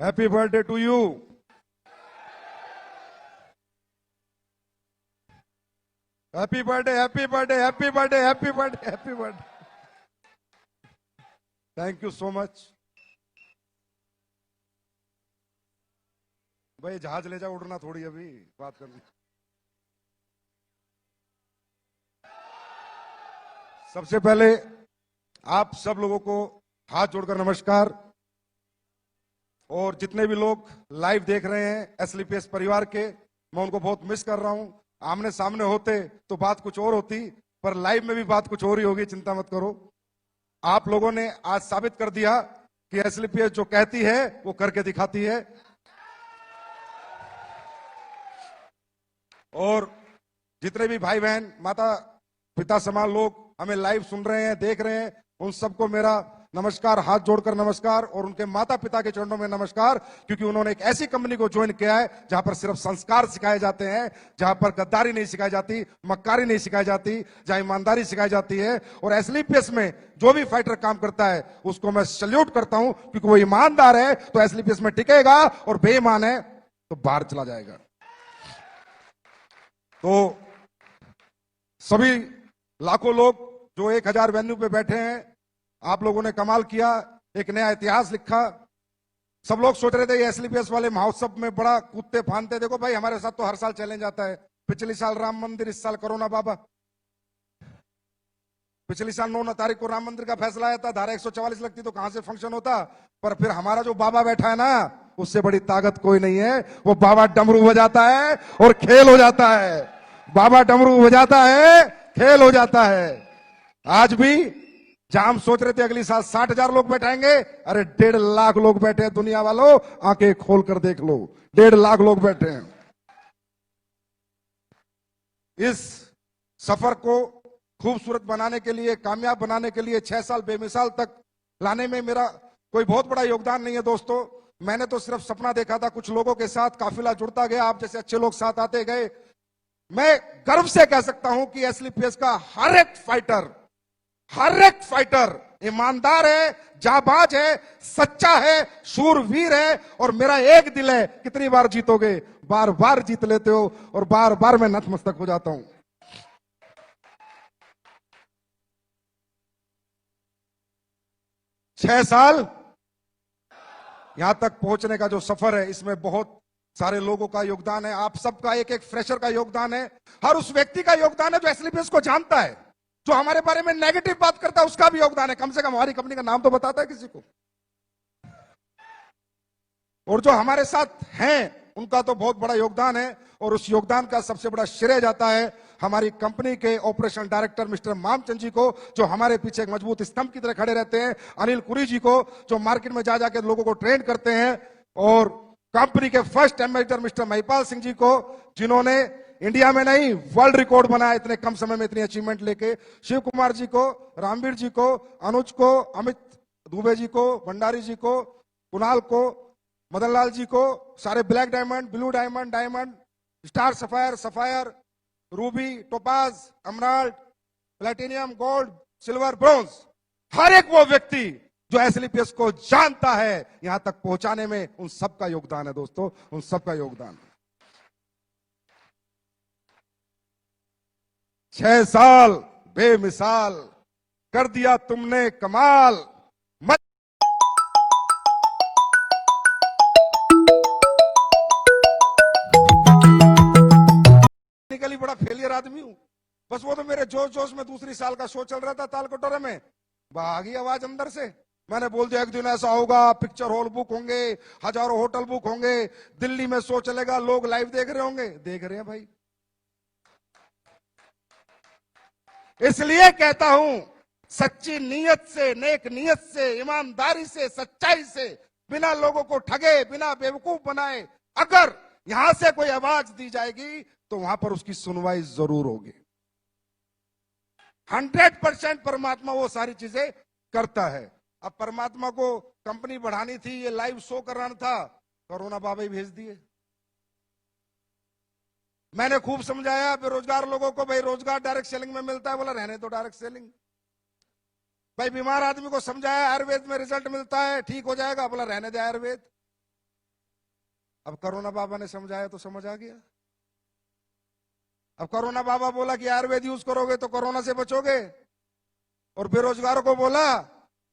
Happy birthday to you. Happy birthday, happy birthday, happy birthday, happy birthday, happy birthday. Thank you so much. भाई जहाज ले जाओ, उड़ना थोड़ी अभी बात करनी। सबसे पहले आप सब लोगों को हाथ जोड़कर नमस्कार। और जितने भी लोग लाइव देख रहे हैं एसलीपीएस परिवार के, मैं उनको बहुत मिस कर रहा हूं। आमने सामने होते तो बात कुछ और होती, पर लाइव में भी बात कुछ और ही होगी, चिंता मत करो। आप लोगों ने आज साबित कर दिया कि एसलीपीएस जो कहती है वो करके दिखाती है। और जितने भी भाई बहन माता पिता समान लोग हमें लाइव सुन रहे हैं, देख रहे हैं, उन सबको मेरा नमस्कार, हाथ जोड़कर नमस्कार। और उनके माता पिता के चरणों में नमस्कार, क्योंकि उन्होंने एक ऐसी कंपनी को ज्वाइन किया है जहां पर सिर्फ संस्कार सिखाए जाते हैं, जहां पर गद्दारी नहीं सिखाई जाती, मक्कारी नहीं सिखाई जाती, जहां ईमानदारी सिखाई जाती है। और एसलीपीएस में जो भी फाइटर काम करता है उसको मैं सल्यूट करता हूं, क्योंकि वो ईमानदार है तो एसलीपीएस में टिकेगा, और बेईमान है तो बाहर चला जाएगा। तो सभी लाखों लोग जो 1000 वेन्यू पे बैठे हैं, आप लोगों ने कमाल किया, एक नया इतिहास लिखा। सब लोग सोच रहे थे ये एसलीपीएस वाले महोत्सव में बड़ा कूदते फांदते। देखो भाई, हमारे साथ तो हर साल चैलेंज आता है। पिछले साल राम मंदिर, इस साल कोरोना बाबा। पिछली साल 9 तारीख को राम मंदिर का फैसला आया था, धारा 144 लगती तो कहां से फंक्शन होता। पर फिर हमारा जो बाबा बैठा है ना, उससे बड़ी ताकत कोई नहीं है। वो बाबा डमरू बजाता है और खेल हो जाता है। बाबा डमरू बजाता है, खेल हो जाता है। आज भी जहां हम सोच रहे थे अगली साल 60,000 लोग बैठाएंगे, अरे 1.5 लाख लोग बैठे हैं। दुनिया वालों, आंखें खोल कर देख लो, 1.5 लाख लोग बैठे हैं। इस सफर को खूबसूरत बनाने के लिए, कामयाब बनाने के लिए 6 साल बेमिसाल तक लाने में मेरा कोई बहुत बड़ा योगदान नहीं है दोस्तों। मैंने तो सिर्फ सपना देखा था, कुछ लोगों के साथ काफिला जुड़ता गया, आप जैसे अच्छे लोग साथ आते गए। मैं गर्व से कह सकता हूं कि एसलीपीएस का हर एक फाइटर ईमानदार है, जाबाज है, सच्चा है, शूरवीर है। और मेरा एक दिल है, कितनी बार जीतोगे? बार बार जीत लेते हो, और बार बार मैं नतमस्तक हो जाता हूं। 6 साल यहां तक पहुंचने का जो सफर है, इसमें बहुत सारे लोगों का योगदान है। आप सबका, एक एक फ्रेशर का योगदान है, हर उस व्यक्ति का योगदान है जो एसलीपीएस को जानता है, जो हमारे बारे में नेगेटिव बात करता है उसका भी योगदान है। कम से कम हमारी कंपनी का नाम तो बताता है किसी को। और जो हमारे साथ हैं उनका तो बहुत बड़ा योगदान है। और उस योगदान का सबसे बड़ा श्रेय जाता है हमारी कंपनी के ऑपरेशन डायरेक्टर मिस्टर मामचंद जी को, जो हमारे पीछे एक मजबूत स्तंभ की तरह खड़े रहते हैं। अनिल कुरी जी को, जो मार्केट में जा जाकर लोगों को ट्रेन करते हैं। और कंपनी के first ambassador mister Mahipal Singh ji को, जिन्होंने इंडिया में नहीं वर्ल्ड रिकॉर्ड बनाया इतने कम समय में इतनी अचीवमेंट लेके। शिव कुमार जी को, रामवीर जी को, अनुज को, अमित दुबे जी को, भंडारी जी को, कुणाल को, मदन लाल जी को, सारे black diamond, blue diamond, diamond, star sapphire, sapphire, ruby, topaz, emerald, platinum, gold, silver, bronze, हर एक वो व्यक्ति जो एसलीपीएस को जानता है, यहां तक पहुंचाने में उन सबका योगदान है दोस्तों, उन सबका योगदान। 6 साल बेमिसाल कर दिया तुमने कमाल। टेक्निकली बड़ा फेलियर आदमी हूं, बस वो तो मेरे जोश जोश में दूसरी साल का शो चल रहा था ताल कटोरे में, भागी आवाज अंदर से। मैंने बोल दिया एक दिन ऐसा होगा, पिक्चर हॉल बुक होंगे, हजारों होटल बुक होंगे, दिल्ली में शो चलेगा, लोग लाइव देख रहे होंगे। देख रहे हैं भाई। इसलिए कहता हूं, सच्ची नीयत से, नेक नीयत से, ईमानदारी से, सच्चाई से, बिना लोगों को ठगे, बिना बेवकूफ बनाए अगर यहां से कोई आवाज दी जाएगी तो वहां पर उसकी सुनवाई जरूर होगी। 100% परमात्मा वो सारी चीजें करता है। अब परमात्मा को कंपनी बढ़ानी थी, ये लाइव शो कराना था, कोरोना बाबा ही भेज दिए। मैंने खूब समझाया बेरोजगार लोगों को, भाई रोजगार डायरेक्ट सेलिंग में मिलता है, बोला रहने दो डायरेक्ट सेलिंग। भाई बीमार आदमी को समझाया आयुर्वेद में रिजल्ट मिलता है, ठीक हो जाएगा, बोला रहने दे आयुर्वेद। अब कोरोना बाबा ने समझाया तो समझ आ गया। अब कोरोना बाबा बोला कि आयुर्वेद यूज करोगे तो कोरोना से बचोगे, और बेरोजगारों को बोला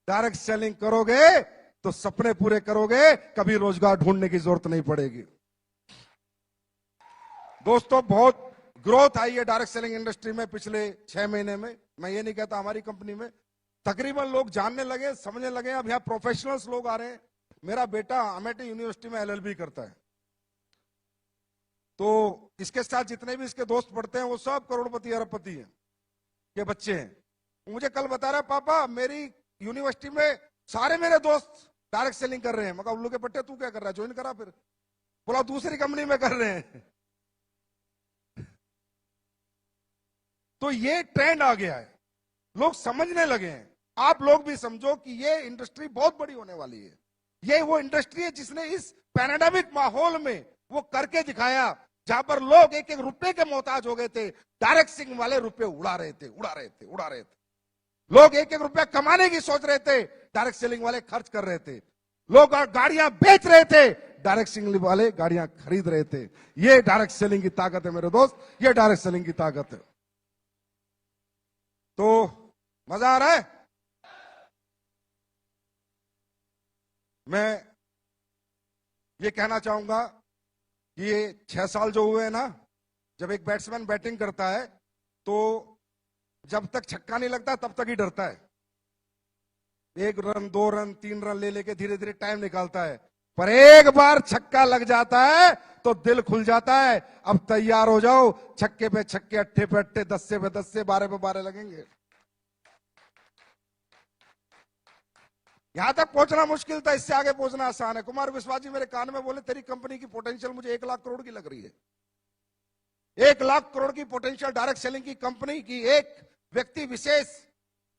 डायरेक्ट सेलिंग करोगे तो सपने पूरे करोगे, कभी रोजगार ढूंढने की जरूरत नहीं पड़ेगी। दोस्तों, बहुत ग्रोथ आई है डायरेक्ट सेलिंग इंडस्ट्री में पिछले 6 महीने में। मैं ये नहीं कहता हमारी कंपनी में, तकरीबन लोग जानने लगे, समझने लगे। अब यहां प्रोफेशनल्स लोग आ रहे हैं। मेरा बेटा अमेठी यूनिवर्सिटी में एलएलबी करता है, तो इसके साथ जितने भी इसके दोस्त पढ़ते हैं वो सब करोड़पति अरबपति हैं के बच्चे हैं। मुझे कल बता रहा, पापा मेरी यूनिवर्सिटी में सारे मेरे दोस्त डायरेक्ट सेलिंग कर रहे हैं। मगर उल्लू के पट्टे तू क्या कर रहा है, ज्वाइन करा। फिर बोला दूसरी कंपनी में कर रहे हैं। तो ये ट्रेंड आ गया है, लोग समझने लगे हैं। आप लोग भी समझो कि ये इंडस्ट्री बहुत बड़ी होने वाली है। ये वो इंडस्ट्री है जिसने इस पैंडेमिक माहौल में वो करके दिखाया, जहां पर लोग एक एक रुपए के मोहताज हो गए थे। डायरेक्ट सेलिंग वाले रुपए उड़ा रहे थे। लोग एक एक रुपया कमाने की सोच रहे थे, डायरेक्ट सेलिंग वाले खर्च कर रहे थे। लोग गाड़ियां बेच रहे थे, डायरेक्ट सेलिंग वाले गाड़ियां खरीद रहे थे। ये डायरेक्ट सेलिंग की ताकत है मेरे दोस्त, ये डायरेक्ट सेलिंग की ताकत है। तो मजा आ रहा है। मैं ये कहना चाहूंगा कि ये 6 साल जो हुए हैं ना, जब एक बैट्समैन बैटिंग करता है तो जब तक छक्का नहीं लगता तब तक ही डरता है। 1 रन 2 रन 3 रन ले लेके धीरे धीरे टाइम निकालता है, पर एक बार छक्का लग जाता है तो दिल खुल जाता है। अब तैयार हो जाओ, छक्के पे छक्के, अट्ठे पे अट्ठे, 10 पे 10, 12 पे 12 लगेंगे। यहां तक पहुंचना मुश्किल था, इससे आगे पहुंचना आसान है। कुमार विश्वास जी मेरे कान में बोले, तेरी कंपनी की पोटेंशियल मुझे 1 लाख करोड़ की लग रही है। 1 लाख करोड़ की पोटेंशियल डायरेक्ट सेलिंग की कंपनी की एक व्यक्ति विशेष,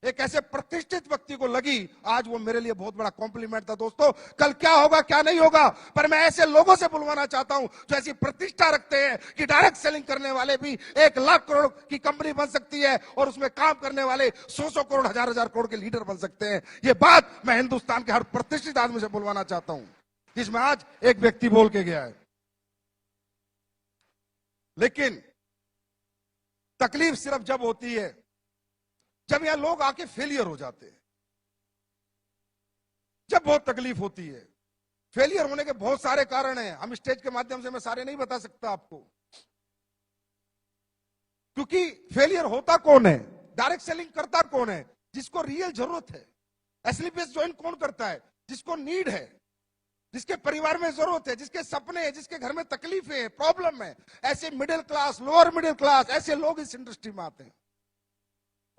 एक ऐसे प्रतिष्ठित व्यक्ति को लगी। आज वो मेरे लिए बहुत बड़ा कॉम्प्लीमेंट था। दोस्तों, कल क्या होगा क्या नहीं होगा, पर मैं ऐसे लोगों से बुलवाना चाहता हूं जो ऐसी प्रतिष्ठा रखते हैं कि डायरेक्ट सेलिंग करने वाले भी 1 लाख करोड़ की कंपनी बन सकती है, और उसमें काम करने वाले 100 करोड़, 1000 करोड़ के लीडर बन सकते हैं। ये बात मैं हिंदुस्तान के हर प्रतिष्ठित आदमी से बुलवाना चाहता हूं, जिसमें आज एक व्यक्ति बोल के गया है। लेकिन तकलीफ सिर्फ जब होती है जब यहां लोग आके फेलियर हो जाते हैं, जब बहुत तकलीफ होती है। फेलियर होने के बहुत सारे कारण हैं, हम स्टेज के माध्यम से मैं सारे नहीं बता सकता आपको, क्योंकि फेलियर होता कौन है, डायरेक्ट सेलिंग करता कौन है, जिसको रियल जरूरत है। एसलीपीएस ज्वाइन कौन करता है, जिसको नीड है, जिसके परिवार में जरूरत है, जिसके सपने हैं, जिसके घर में तकलीफें हैं, प्रॉब्लम है। ऐसे middle class, lower middle class, ऐसे लोग इस इंडस्ट्री में आते हैं।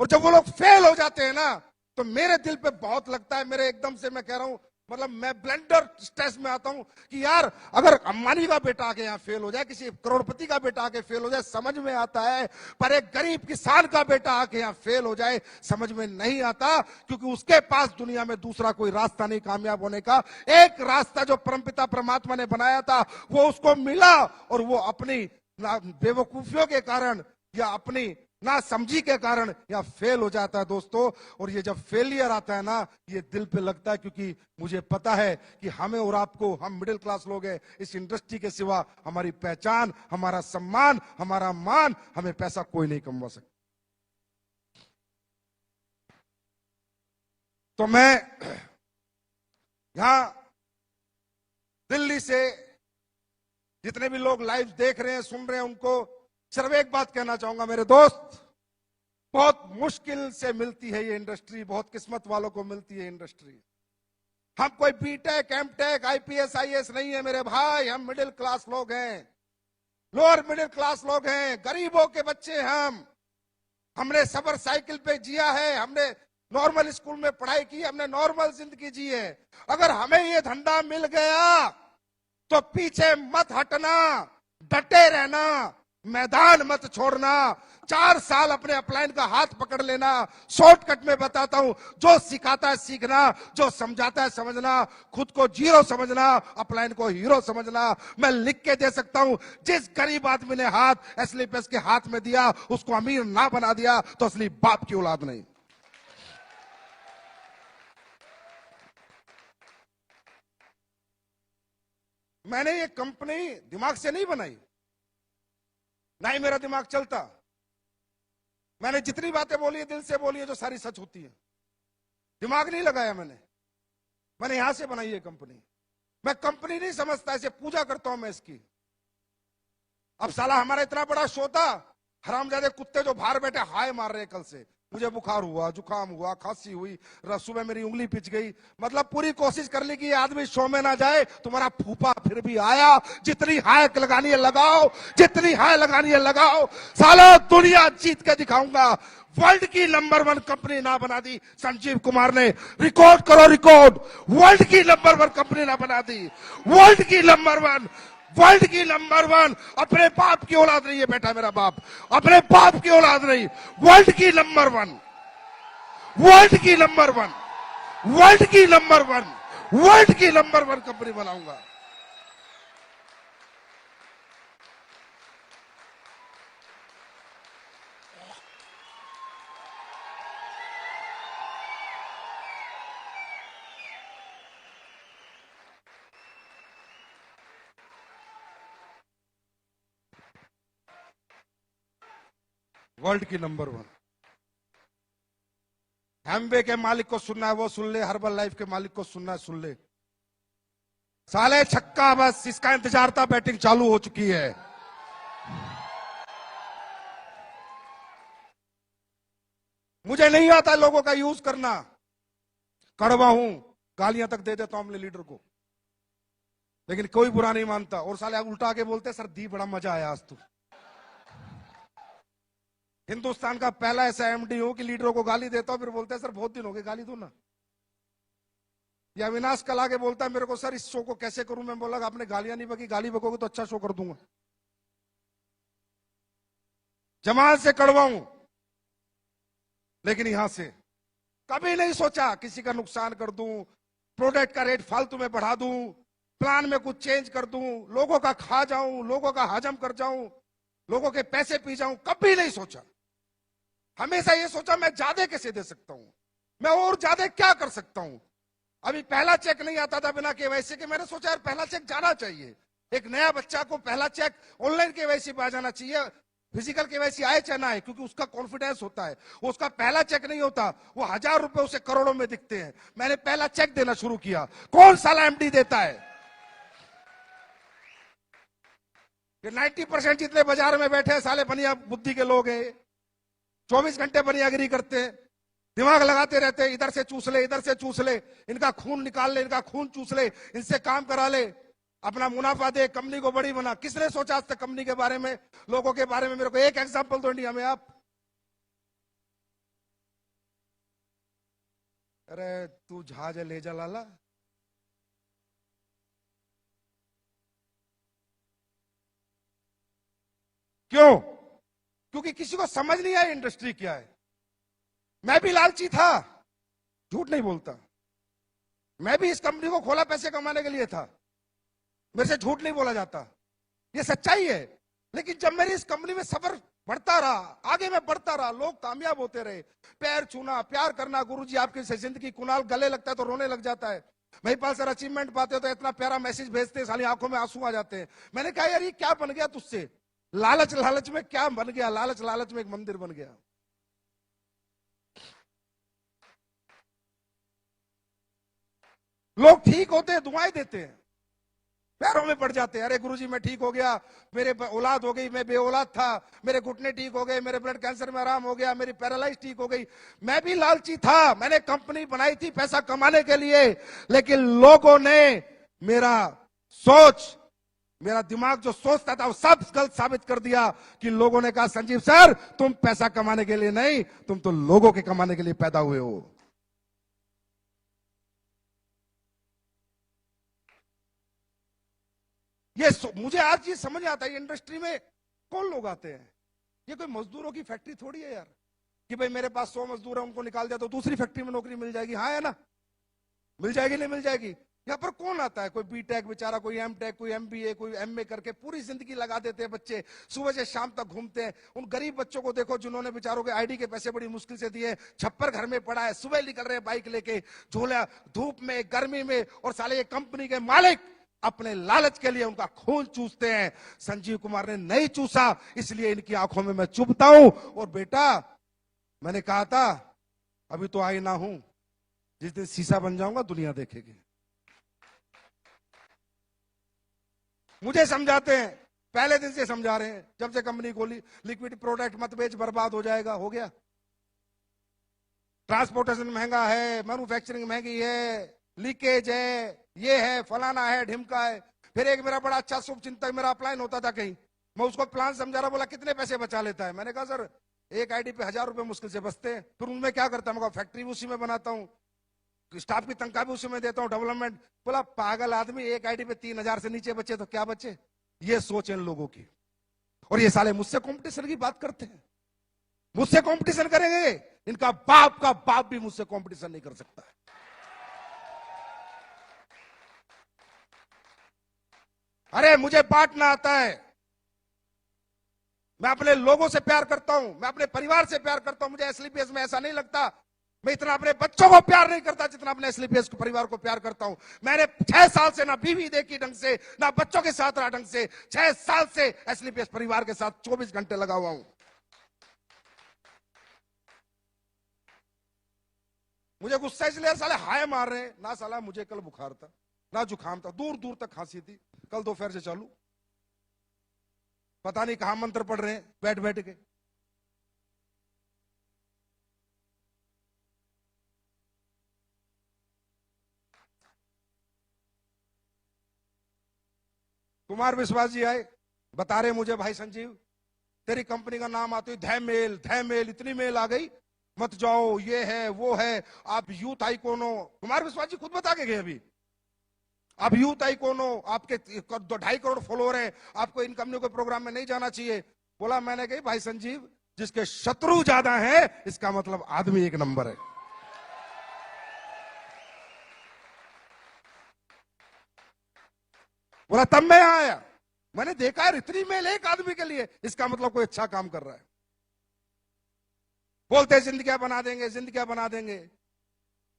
और जब वो लोग फेल हो जाते हैं ना, तो मेरे दिल पे बहुत लगता है। मेरे एकदम से मैं कह रहा हूं, मतलब मैं ब्लेंडर स्ट्रेस में आता हूं कि यार अगर अंबानी का बेटा आके यहां फेल हो जाए, किसी करोड़पति का बेटा आके फेल हो जाए, समझ में आता है। पर एक गरीब किसान का बेटा आके यहां फेल हो जाए, समझ में नहीं आता, क्योंकि उसके पास दुनिया में दूसरा कोई रास्ता नहीं कामयाब होने का। एक रास्ता जो परमपिता परमात्मा ने बनाया था वो उसको मिला, और वो अपनी बेवकूफियों के कारण या अपनी ना समझी के कारण या फेल हो जाता है दोस्तों। और ये जब फेलियर आता है ना, ये दिल पे लगता है, क्योंकि मुझे पता है कि हमें और आपको, हम मिडिल क्लास लोग हैं, इस इंडस्ट्री के सिवा हमारी पहचान, हमारा सम्मान, हमारा मान, हमें पैसा कोई नहीं कमवा सकता। तो मैं यहां दिल्ली से जितने भी लोग लाइव देख रहे हैं, सुन रहे हैं, उनको सिर्फ एक बात कहना चाहूंगा, मेरे दोस्त, बहुत मुश्किल से मिलती है ये इंडस्ट्री, बहुत किस्मत वालों को मिलती है इंडस्ट्री। हम कोई बीटेक, एमटेक, आईपीएस, आईएएस नहीं है मेरे भाई। हम मिडिल क्लास लोग हैं, लोअर मिडिल क्लास लोग हैं, गरीबों के बच्चे हैं। हमने सबर साइकिल पे जिया है, हमने नॉर्मल स्कूल में पढ़ाई की, हमने नॉर्मल जिंदगी जी है। अगर हमें ये धंधा मिल गया तो पीछे मत हटना, डटे रहना, मैदान मत छोड़ना। 4 साल अपने अपलाइन का हाथ पकड़ लेना। शॉर्टकट में बताता हूं, जो सिखाता है सीखना, जो समझाता है समझना, खुद को जीरो समझना, अपलाइन को हीरो समझना। मैं लिख के दे सकता हूं, जिस गरीब आदमी ने हाथ एसलीपीएस के हाथ में दिया उसको अमीर ना बना दिया तो असली बाप की औलाद नहीं। मैंने ये कंपनी दिमाग से नहीं बनाई, ना ही मेरा दिमाग चलता। मैंने जितनी बातें बोली है दिल से बोली है, जो सारी सच होती है। दिमाग नहीं लगाया मैंने यहां से बनाई है कंपनी। मैं कंपनी नहीं समझता, ऐसे पूजा करता हूं मैं इसकी। अब साला हमारा इतना बड़ा शो था, हरामजादे कुत्ते जो बाहर बैठे हाय मार रहे कल से। मुझे बुखार हुआ, जुकाम हुआ, खांसी हुई, सुबह मेरी उंगली पिच गई। मतलब पूरी कोशिश कर ली कि ये आदमी शो में ना जाए। तुम्हारा फूफा फिर भी आया। जितनी हाय लगानी है लगाओ, जितनी हाय लगानी है लगाओ। साला दुनिया जीत के दिखाऊंगा। वर्ल्ड की नंबर 1 कंपनी ना बना दी संजीव कुमार ने। रिकॉर्ड करो रिकॉर्ड, वर्ल्ड की नंबर 1 कंपनी ना बना दी। वर्ल्ड की नंबर 1, वर्ल्ड की नंबर 1। अपने बाप की औलाद नहीं है बेटा, मेरा बाप अपने बाप की औलाद नहीं। वर्ल्ड की नंबर 1, वर्ल्ड की नंबर 1, वर्ल्ड की नंबर 1, वर्ल्ड की नंबर 1 कंपनी बनाऊंगा। वर्ल्ड की नंबर 1। हैमवे के मालिक को सुनना है वो सुन ले, हर्बल लाइफ के मालिक को सुनना है सुन ले। साले छक्का, बस इसका इंतजार था, बैटिंग चालू हो चुकी है। मुझे नहीं आता लोगों का यूज करना, कड़वा हूं, गालियां तक दे देता हूं अपने लीडर को, लेकिन कोई बुरा नहीं मानता। और साले उल्टा के बोलते सर दी बड़ा मजा आया आज तो। हिंदुस्तान का पहला ऐसा एमडी हूं कि लीडरों को गाली देता हूं, फिर बोलते हैं सर बहुत दिन हो गए गाली दो ना। या अविनाश कल आके बोलता है मेरे को सर इस शो को कैसे करूं। मैं बोला आपने गालियां नहीं बकी, गाली बकोगे तो अच्छा शो कर दूंगा। जमाल से कड़वा हूं, लेकिन यहां से कभी नहीं सोचा किसी का नुकसान कर दूं, प्रोडक्ट का रेट फालतू में बढ़ा दूं, प्लान में कुछ चेंज कर दूं, लोगों का खा जाऊं, लोगों का हजम कर जाऊं, लोगों के पैसे पी जाऊं। कभी नहीं सोचा। हमेशा ये सोचा मैं ज्यादा कैसे दे सकता हूं, मैं और ज्यादा क्या कर सकता हूं। अभी पहला चेक नहीं आता था बिना केवाईसी के। मैंने सोचा यार पहला चेक जाना चाहिए। एक नया बच्चा को पहला चेक ऑनलाइन केवाईसी पे आ जाना चाहिए, फिजिकल केवाईसी आए चाहे ना आए, क्योंकि उसका कॉन्फिडेंस होता है। उसका पहला चेक नहीं होता, वो 1000 रुपए उसे करोड़ों में दिखते हैं। मैंने पहला चेक देना शुरू किया। कौन साला एमडी देता है? ये 90% जितने बाजार में बैठे हैं साले बनिया बुद्धि के लोग हैं। 24 घंटे बनियागिरी करते हैं, दिमाग लगाते रहते हैं, इधर से चूस ले, इधर से चूस ले, इनका खून निकाल ले, इनका खून चूस ले, इनसे काम करा ले, अपना मुनाफा दे, कंपनी को बड़ी बना। किसने सोचा आज तक कंपनी के बारे में, लोगों के बारे में? मेरे को एक एग्जांपल दो इंडिया में आप। अरे तू जहाज ले जा लाला। क्यों? क्योंकि किसी को समझ नहीं आया इंडस्ट्री क्या है। मैं भी लालची था, झूठ नहीं बोलता। मैं भी इस कंपनी को खोला पैसे कमाने के लिए था, मेरे से झूठ नहीं बोला जाता, ये सच्चाई है। लेकिन जब मेरी इस कंपनी में सफर बढ़ता रहा, आगे मैं बढ़ता रहा, लोग कामयाब होते रहे, पैर छूना, प्यार करना, गुरुजी आपकी जिंदगी, कुणाल गले लगता है तो रोने लग जाता है, महिपाल सर अचीवमेंट पाते हो तो इतना प्यारा मैसेज भेजते हैं, साली आंखों में आंसू आ जाते हैं। मैंने कहा यार ये क्या बन गया तुझसे? लालच लालच में क्या बन गया? लालच लालच में एक मंदिर बन गया। लोग ठीक होते हैं, दुआएं देते हैं, पैरों में पड़ जाते हैं। अरे गुरुजी मैं ठीक हो गया, मेरे औलाद हो गई, मैं बेऔलाद था, मेरे घुटने ठीक हो गए, मेरे ब्लड कैंसर में आराम हो गया, मेरी पैरालाइज ठीक हो गई। मैं भी लालची था, मैंने कंपनी बनाई थी पैसा कमाने के लिए, लेकिन लोगों ने मेरा सोच, मेरा दिमाग जो सोचता था वो सब गलत साबित कर दिया। कि लोगों ने कहा संजीव सर तुम पैसा कमाने के लिए नहीं, तुम तो लोगों के कमाने के लिए पैदा हुए हो। ये मुझे आज ये समझ आता है इंडस्ट्री में कौन लोग आते हैं। ये कोई मजदूरों की फैक्ट्री थोड़ी है यार, कि भाई मेरे पास 100 मजदूर है, उनको निकाल दिया तो दूसरी फैक्ट्री में नौकरी मिल जाएगी। हाँ है ना, मिल जाएगी नहीं मिल जाएगी। यहाँ पर कौन आता है? कोई बीटेक बेचारा, कोई एमटेक, कोई एमबीए, कोई एमए करके पूरी जिंदगी लगा देते हैं बच्चे, सुबह से शाम तक घूमते हैं। उन गरीब बच्चों को देखो जिन्होंने बेचारों के आईडी के पैसे बड़ी मुश्किल से दिए, छप्पर घर में पड़ा है, सुबह निकल रहे हैं बाइक लेके, झोला धूप में गर्मी में, और साले ये कंपनी के मालिक अपने लालच के लिए उनका खून चूसते हैं। संजीव कुमार ने नहीं चूसा, इसलिए इनकी आंखों में मैं चुभता हूं। और बेटा, मैंने कहा था अभी तो आई ना हूं, जिस दिन शीशा बन जाऊंगा दुनिया देखेगी। मुझे समझाते हैं, पहले दिन से समझा रहे हैं, जब से कंपनी खोली, लिक्विड प्रोडक्ट मत बेच, बर्बाद हो जाएगा। हो गया। ट्रांसपोर्टेशन महंगा है, मैन्युफैक्चरिंग महंगी है, लीकेज है, ये है, फलाना है, ढिमका है। फिर एक मेरा बड़ा अच्छा शुभ चिंतक मेरा अपलाइन होता था कहीं, मैं उसको प्लान समझा रहा, बोला कितने पैसे बचा लेता है। मैंने कहा सर एक आईडी पे 1000 रुपए मुश्किल से बचते हैं। फिर उनमें क्या करता हूँ, फैक्ट्री भी उसी में बनाता हूँ, स्टाफ की तनख्वाह भी उसी में देता हूँ, डेवलपमेंट। बोला पागल आदमी, एक आईडी पे 3000 से नीचे बचे तो क्या बचे। ये सोच इन लोगों की। और ये साले मुझसे कंपटीशन की बात करते हैं, मुझसे कंपटीशन करेंगे। इनका बाप का बाप भी मुझसे कंपटीशन नहीं कर सकता है। अरे मुझे बांटना आता है, मैं अपने लोगों से प्यार करता हूं, मैं अपने परिवार से प्यार करता हूं। मुझे एसलीपीएस में ऐसा नहीं लगता मैं इतना अपने बच्चों को प्यार नहीं करता जितना अपने एसलीपीएस के परिवार को प्यार करता हूं। मैंने 6 साल से ना बीवी देखी ढंग से, ना बच्चों के साथ रहा ढंग से। 6 साल से एसलीपीएस परिवार के साथ 24 घंटे लगा हुआ हूं। मुझे गुस्सा इसलिए साले हाय मार रहे हैं ना। साला मुझे कल बुखार था, ना जुकाम था, दूर दूर तक खांसी थी। कल दोपहर से चालू, पता नहीं कहां मंत्र पढ़ रहे हैं बैठ बैठ के। कुमार विश्वास जी आए, बता रहे मुझे भाई संजीव तेरी कंपनी का नाम आते ही धैमेल धैमेल इतनी मेल आ गई, मत जाओ, ये है वो है, आप यूथ आइकॉन हो। कुमार विश्वास जी खुद बता के गए अभी, आप यूथ आइकॉन हो, आपके 2.5 करोड़ फॉलोअर हैं, आपको इन कंपनियों के प्रोग्राम में नहीं जाना चाहिए। बोला मैंने कही भाई संजीव जिसके शत्रु ज्यादा है इसका मतलब आदमी एक नंबर है। बोला तब मैं यहां आया, मैंने देखा है इतनी मेल एक आदमी के लिए, इसका मतलब कोई अच्छा काम कर रहा है। बोलते हैं जिंदगियां बना देंगे, जिंदगियां बना देंगे,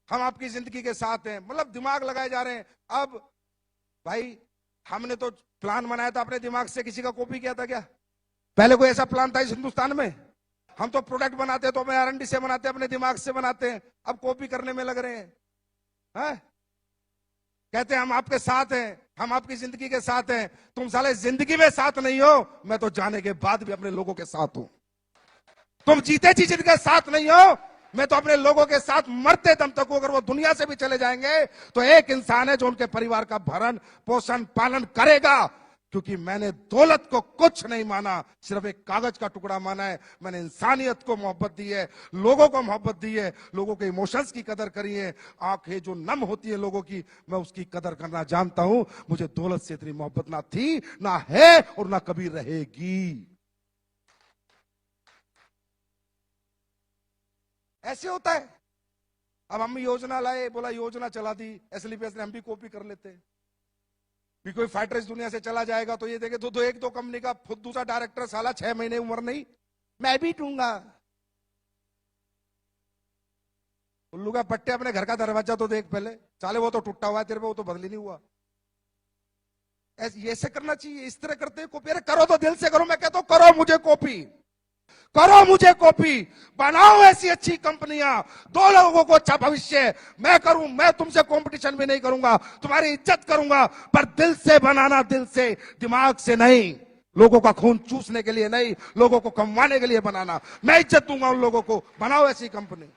हम आपकी जिंदगी के साथ हैं, मतलब दिमाग लगाए जा रहे हैं। अब भाई हमने तो प्लान बनाया था अपने दिमाग से, किसी का कॉपी किया था क्या? पहले कोई ऐसा प्लान था इस हिंदुस्तान में? हम तो प्रोडक्ट बनाते तो अपने R&D से बनाते, अपने दिमाग से बनाते हैं, अब कॉपी करने में लग रहे हैं। कहते हैं हम आपके साथ हैं, हम आपकी जिंदगी के साथ हैं। तुम साले जिंदगी में साथ नहीं हो, मैं तो जाने के बाद भी अपने लोगों के साथ हूं। तुम जीते जी जिनके साथ नहीं हो, मैं तो अपने लोगों के साथ मरते दम तक हूं। अगर वो दुनिया से भी चले जाएंगे तो एक इंसान है जो उनके परिवार का भरण पोषण पालन करेगा, क्योंकि मैंने दौलत को कुछ नहीं माना, सिर्फ एक कागज का टुकड़ा माना है। मैंने इंसानियत को मोहब्बत दी है, लोगों को मोहब्बत दी है, लोगों के इमोशंस की कदर करी है। आंखें जो नम होती है लोगों की, मैं उसकी कदर करना जानता हूं। मुझे दौलत से इतनी मोहब्बत ना थी, ना है और ना कभी रहेगी। ऐसे होता है। अब हम योजना लाए, बोला योजना चला दी एसलीपीएस ने, हम भी कॉपी कर लेते हैं कि कोई फाइटर इस दुनिया से चला जाएगा तो ये देखे तो एक दो कंपनी का दूसरा डायरेक्टर साला 6 महीने उम्र नहीं, मैं भी दूंगा। उल्लू का पट्टे, अपने घर का दरवाजा तो देख पहले, साले वो तो टूटा हुआ है तेरे पे, वो तो बदली नहीं हुआ। ऐसे करना चाहिए, इस तरह करते हैं कॉपी। अरे करो तो दिल से करो, मैं कहता हूं करो मुझे कॉपी, करो मुझे कॉपी, बनाओ ऐसी अच्छी कंपनियां, दो लोगों को अच्छा भविष्य। मैं करूं, मैं तुमसे कंपटीशन भी नहीं करूंगा, तुम्हारी इज्जत करूंगा, पर दिल से बनाना, दिल से, दिमाग से नहीं। लोगों का खून चूसने के लिए नहीं, लोगों को कमवाने के लिए बनाना। मैं इज्जत दूंगा उन लोगों को, बनाओ ऐसी कंपनी।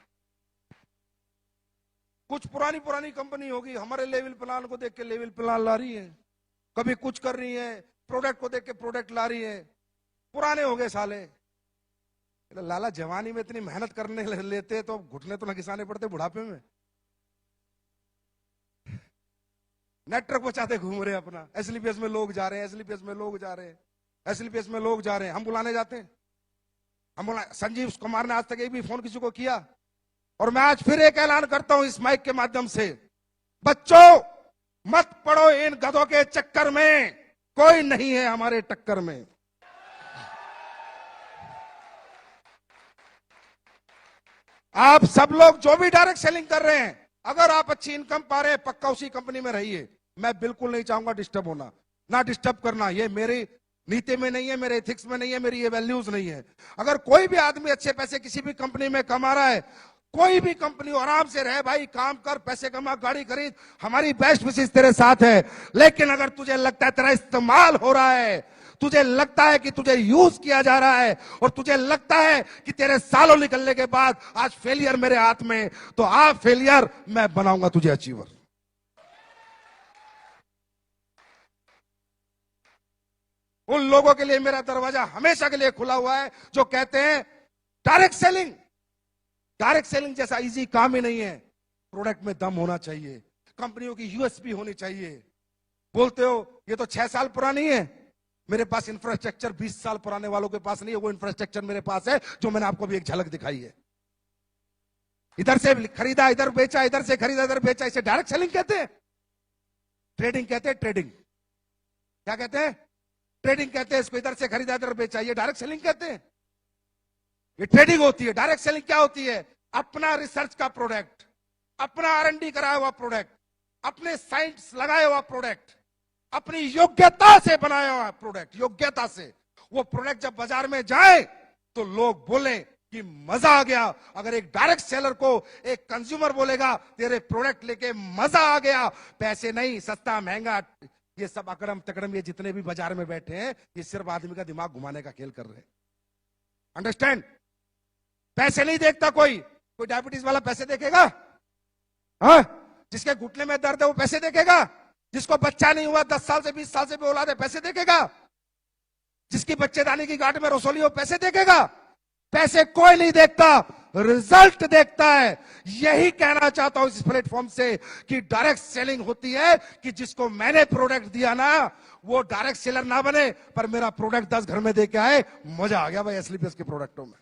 कुछ पुरानी पुरानी कंपनी होगी, हमारे लेवल प्लान को देख के लेवल प्लान ला रही है, कभी कुछ कर रही है, प्रोडक्ट को देख के प्रोडक्ट ला रही है। पुराने हो गए साले। लाला जवानी में इतनी मेहनत करने लेते तो घुटने तो न घिसाने पड़ते बुढ़ापे में। नेट ट्रक बचाते घूम रहे अपना, एसलीपीएस में लोग जा रहे हैं, एसलीपीएस में लोग जा रहे हैं, एसलीपीएस में लोग जा रहे हैं। हम बुलाने जाते हैं, हम बुला। संजीव कुमार ने आज तक एक भी फोन किसी को किया? और मैं आज फिर एक ऐलान करता हूं इस माइक के माध्यम से, बच्चों मत पड़ो इन गधों के चक्कर में, कोई नहीं है हमारे टक्कर में। आप सब लोग जो भी डायरेक्ट सेलिंग कर रहे हैं, अगर आप अच्छी इनकम पा रहे हैं, पक्का उसी कंपनी में रहिए। मैं बिल्कुल नहीं चाहूंगा डिस्टर्ब होना, ना डिस्टर्ब करना। ये मेरी नीति में नहीं है, मेरे एथिक्स में नहीं है, मेरी ये वैल्यूज नहीं है। अगर कोई भी आदमी अच्छे पैसे किसी भी कंपनी में कमा रहा है, कोई भी कंपनी, आराम से रहे भाई, काम कर, पैसे कमा, गाड़ी खरीद, हमारी बेस्ट विशेष तेरे साथ है। लेकिन अगर तुझे लगता है तेरा इस्तेमाल हो रहा है, तुझे लगता है कि तुझे यूज किया जा रहा है, और तुझे लगता है कि तेरे सालों निकलने के बाद आज फेलियर मेरे हाथ में, तो आप फेलियर, मैं बनाऊंगा तुझे अचीवर। उन लोगों के लिए मेरा दरवाजा हमेशा के लिए खुला हुआ है जो कहते हैं डायरेक्ट सेलिंग, डायरेक्ट सेलिंग जैसा इजी काम ही नहीं है। प्रोडक्ट में दम होना चाहिए, कंपनियों की यूएसपी होनी चाहिए। बोलते हो ये तो 6 साल पुरानी है, मेरे पास इंफ्रास्ट्रक्चर 20 साल पुराने वालों के पास नहीं है। वो इंफ्रास्ट्रक्चर मेरे पास है जो मैंने आपको भी एक झलक दिखाई है। इधर से खरीदा, इधर बेचा, इधर से खरीदा, इधर बेचा, इसे डायरेक्ट सेलिंग कहते हैं। ट्रेडिंग कहते हैं, ट्रेडिंग। क्या कहते हैं? ट्रेडिंग कहते हैं इसको। इधर से खरीदा, इधर बेचा, ये डायरेक्ट सेलिंग कहते हैं। ये ट्रेडिंग होती है। डायरेक्ट सेलिंग क्या होती है? अपना रिसर्च का प्रोडक्ट, अपना R&D कराया हुआ प्रोडक्ट, अपने साइंस लगाया हुआ प्रोडक्ट, अपनी योग्यता से बनाया हुआ प्रोडक्ट, योग्यता से वो प्रोडक्ट जब बाजार में जाए तो लोग बोले कि मजा आ गया। अगर एक डायरेक्ट सेलर को एक कंज्यूमर बोलेगा तेरे प्रोडक्ट लेके मजा आ गया, पैसे नहीं, सस्ता महंगा, ये सब अकड़म तकड़म, ये जितने भी बाजार में बैठे हैं, ये सिर्फ आदमी का दिमाग घुमाने का खेल कर रहे हैं। अंडरस्टैंड? पैसे नहीं देखता कोई। कोई डायबिटीज वाला पैसे देखेगा? हाँ? जिसके घुटने में दर्द है वो पैसे देखेगा? जिसको बच्चा नहीं हुआ 10 साल से 20 साल से भी औलाद है, पैसे देखेगा? जिसकी बच्चेदानी की गांठ में रसोली हो, पैसे देखेगा? पैसे कोई नहीं देखता, रिजल्ट देखता है। यही कहना चाहता हूं इस प्लेटफॉर्म से कि डायरेक्ट सेलिंग होती है कि जिसको मैंने प्रोडक्ट दिया ना, वो डायरेक्ट सेलर ना बने, पर मेरा प्रोडक्ट 10 घर में दे के आए, मजा आ गया भाई एसलीपीएस के प्रोडक्टों में।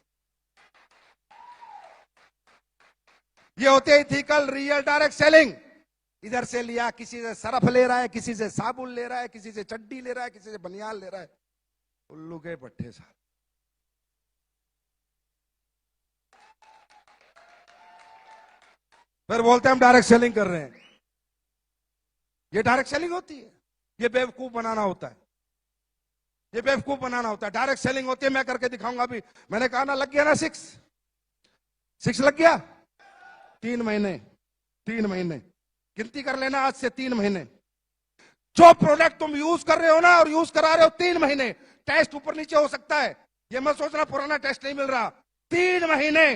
ये होते ही थी कल रियल डायरेक्ट सेलिंग। इधर से लिया, किसी से सरफ ले रहा है, किसी से साबुन ले रहा है, किसी से चड्डी ले रहा है, किसी से बनियान ले रहा है। उल्लू के पट्टे साहब। फिर बोलते हैं हम डायरेक्ट सेलिंग कर रहे हैं। ये डायरेक्ट सेलिंग होती है? ये बेवकूफ बनाना होता है, ये बेवकूफ बनाना होता है। डायरेक्ट सेलिंग होती है, मैं करके दिखाऊंगा अभी। मैंने कहा ना, लग गया ना 6 लग गया। 3 महीने, 3 महीने गिनती कर लेना, आज से 3 महीने। जो प्रोडक्ट तुम यूज कर रहे हो ना और यूज करा रहे हो 3 महीने, टेस्ट ऊपर नीचे हो सकता है, ये मत सोचना पुराना टेस्ट नहीं मिल रहा। 3 महीने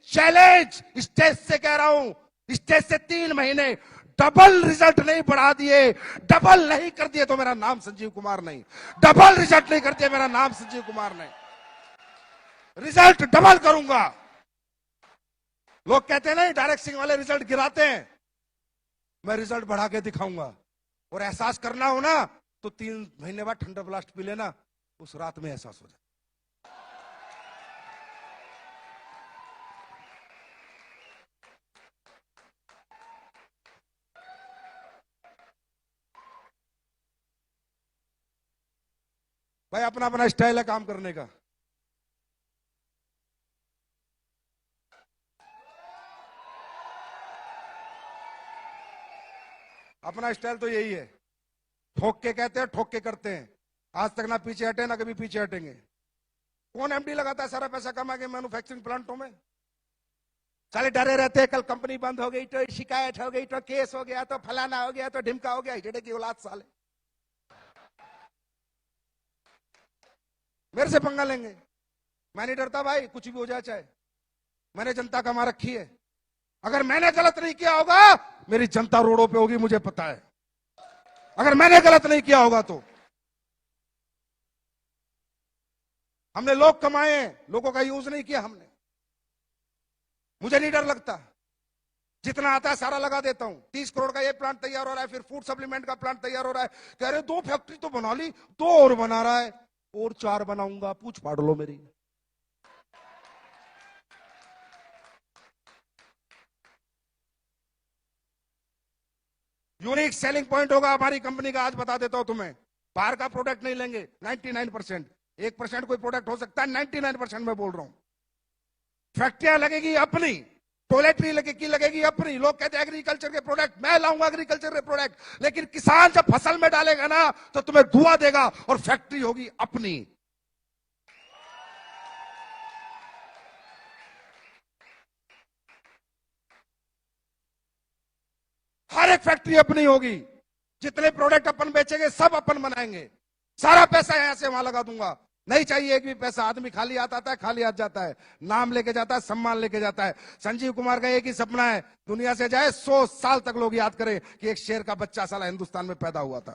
चैलेंज, स्टेज से कह रहा हूं, स्टेज से 3 महीने डबल रिजल्ट नहीं बढ़ा दिए, डबल नहीं कर दिए तो मेरा नाम संजीव कुमार नहीं। डबल रिजल्ट नहीं कर दिया, मेरा नाम संजीव कुमार नहीं। रिजल्ट डबल करूंगा। लोग कहते हैं नहीं डायरेक्ट सेलिंग वाले रिजल्ट गिराते हैं, मैं रिजल्ट बढ़ा के दिखाऊंगा। और एहसास करना हो ना तो 3 महीने बाद ठंडा ब्लास्ट पी लेना, उस रात में एहसास हो जाए। भाई अपना अपना स्टाइल है काम करने का। अपना स्टाइल तो यही है, ठोक के कहते हैं, ठोक के करते हैं। आज तक ना पीछे हटे, ना कभी पीछे हटेंगे। कौन एमडी लगाता है सारा पैसा कमा के मैन्युफैक्चरिंग प्लांटों में? साले डरे रहते हैं, कल कंपनी बंद हो गई तो शिकायत हो गई तो केस हो गया तो फलाना हो गया तो ढिमका हो गया। हिजड़े की औलाद साले मेरे से पंगा लेंगे। मैं नहीं डरता भाई, कुछ भी हो जाए चाहे। मैंने जनता कमा रखी है। अगर मैंने गलत नहीं किया होगा, मेरी जनता रोडों पे होगी, मुझे पता है। अगर मैंने गलत नहीं किया होगा तो। हमने लोग कमाए हैं, लोगों का यूज नहीं किया हमने। मुझे नहीं डर लगता, जितना आता है सारा लगा देता हूं। 30 करोड़ का ये प्लांट तैयार हो रहा है, फिर फूड सप्लीमेंट का प्लांट तैयार हो रहा है। कह रहे 2 फैक्ट्री तो बना ली, 2 और बना रहा है, और 4 बनाऊंगा, पूछ फाड़ लो मेरी। यूनिक सेलिंग पॉइंट होगा हमारी कंपनी का, आज बता देता हूं तुम्हें। बाहर का प्रोडक्ट नहीं लेंगे, 99%। 1% कोई प्रोडक्ट हो सकता है, 99% मैं बोल रहा हूं। फैक्ट्रियां लगेगी अपनी, टॉयलेटरी की लगेगी अपनी। लोग कहते हैं एग्रीकल्चर के प्रोडक्ट, मैं लाऊंगा एग्रीकल्चर के प्रोडक्ट, लेकिन किसान जब फसल में डालेगा ना तो तुम्हें धुआं देगा और फैक्ट्री होगी अपनी। हर एक फैक्ट्री अपनी होगी, जितने प्रोडक्ट अपन बेचेंगे सब अपन बनाएंगे, सारा पैसा यहां से वहां लगा दूंगा, नहीं चाहिए एक भी पैसा। आदमी खाली हाथ आता है, खाली हाथ जाता है, नाम लेके जाता है, सम्मान लेके जाता है। संजीव कुमार का एक ही सपना है, दुनिया से जाए 100 साल तक लोग याद करें कि एक शेर का बच्चा साला हिंदुस्तान में पैदा हुआ था।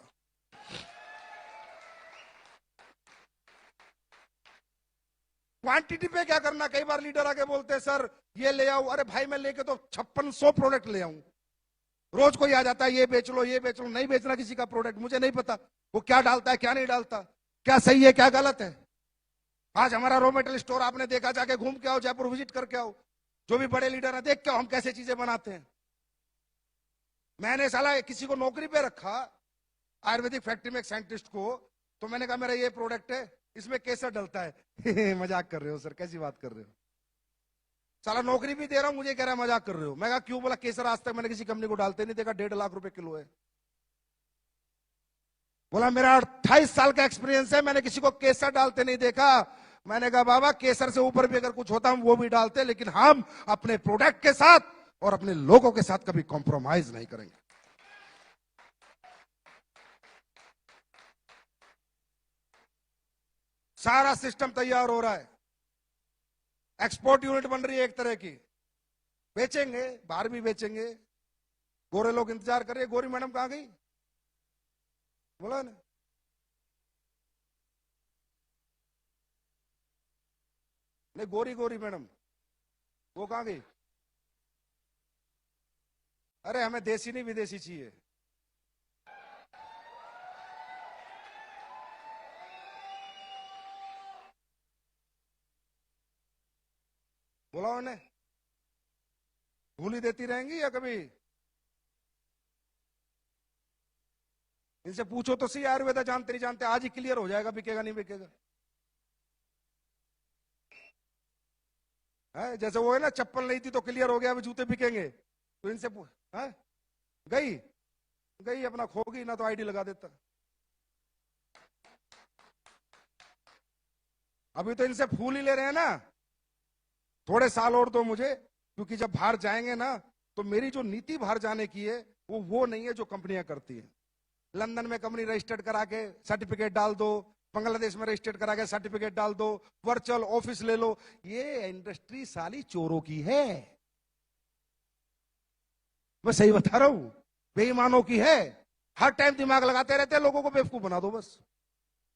क्वांटिटी पे क्या करना, कई बार लीडर आके बोलते हैं सर ये ले आओ, अरे भाई मैं लेके तो 5600 प्रोडक्ट ले आऊं। रोज कोई आ जाता है ये बेच लो ये बेच लो, नहीं बेचना किसी का प्रोडक्ट, मुझे नहीं पता वो क्या डालता है क्या नहीं डालता, क्या सही है क्या गलत है। आज हमारा रॉ मटेरियल स्टोर आपने देखा, जाके घूम के आओ, जयपुर विजिट करके आओ, जो भी बड़े लीडर है देख के आओ हम कैसे चीजें बनाते हैं। मैंने साला किसी को नौकरी पे रखा आयुर्वेदिक फैक्ट्री में एक साइंटिस्ट को, तो मैंने कहा मेरा ये प्रोडक्ट है, इसमें केसर डलता है मजाक कर रहे हो सर, कैसी बात कर रहे हो, साला नौकरी भी दे रहा हूं, मुझे कह रहा है मजाक कर रहे हो। मैं कहा क्यों, बोला केसर आज तक मैंने किसी कंपनी को डालते नहीं देखा, 1.5 लाख रुपए किलो है। बोला मेरा 28 साल का एक्सपीरियंस है, मैंने किसी को केसर डालते नहीं देखा। मैंने कहा बाबा केसर से ऊपर भी अगर कुछ होता हम वो भी डालते, लेकिन हम अपने प्रोडक्ट के साथ और अपने लोगों के साथ कभी कॉम्प्रोमाइज नहीं करेंगे। सारा सिस्टम तैयार हो रहा है, एक्सपोर्ट यूनिट बन रही है एक तरह की, बेचेंगे बाहर भी बेचेंगे। गोरे लोग इंतजार कर रहे, गोरी मैडम कहां गई, बोला ना नहीं, गोरी गोरी मैडम वो कहां गई। अरे हमें देसी नहीं विदेशी चाहिए। बोला उन्हें, भूली देती रहेंगी या कभी, इनसे पूछो तो सही, आयुर्वेदा जानते नहीं जानते, आज ही क्लियर हो जाएगा बिकेगा नहीं बिकेगा। है जैसे वो है ना, चप्पल नहीं थी तो क्लियर हो गया अभी जूते बिकेंगे, तो इनसे है गई गई अपना खोगी ना तो आईडी लगा देता। अभी तो इनसे फूल ही ले रहे हैं ना, थोड़े साल और दो मुझे, क्योंकि जब बाहर जाएंगे ना तो मेरी जो नीति बाहर जाने की है वो नहीं है जो कंपनियां करती है। लंदन में कंपनी रजिस्टर्ड करा के सर्टिफिकेट डाल दो, बांग्लादेश में रजिस्टर्ड करा के सर्टिफिकेट डाल दो, वर्चुअल ऑफिस ले लो, ये इंडस्ट्री साली चोरों की है, मैं सही बता रहा हूं, बेईमानों की है। हर टाइम दिमाग लगाते रहते हैं, लोगों को बेवकूफ बना दो बस।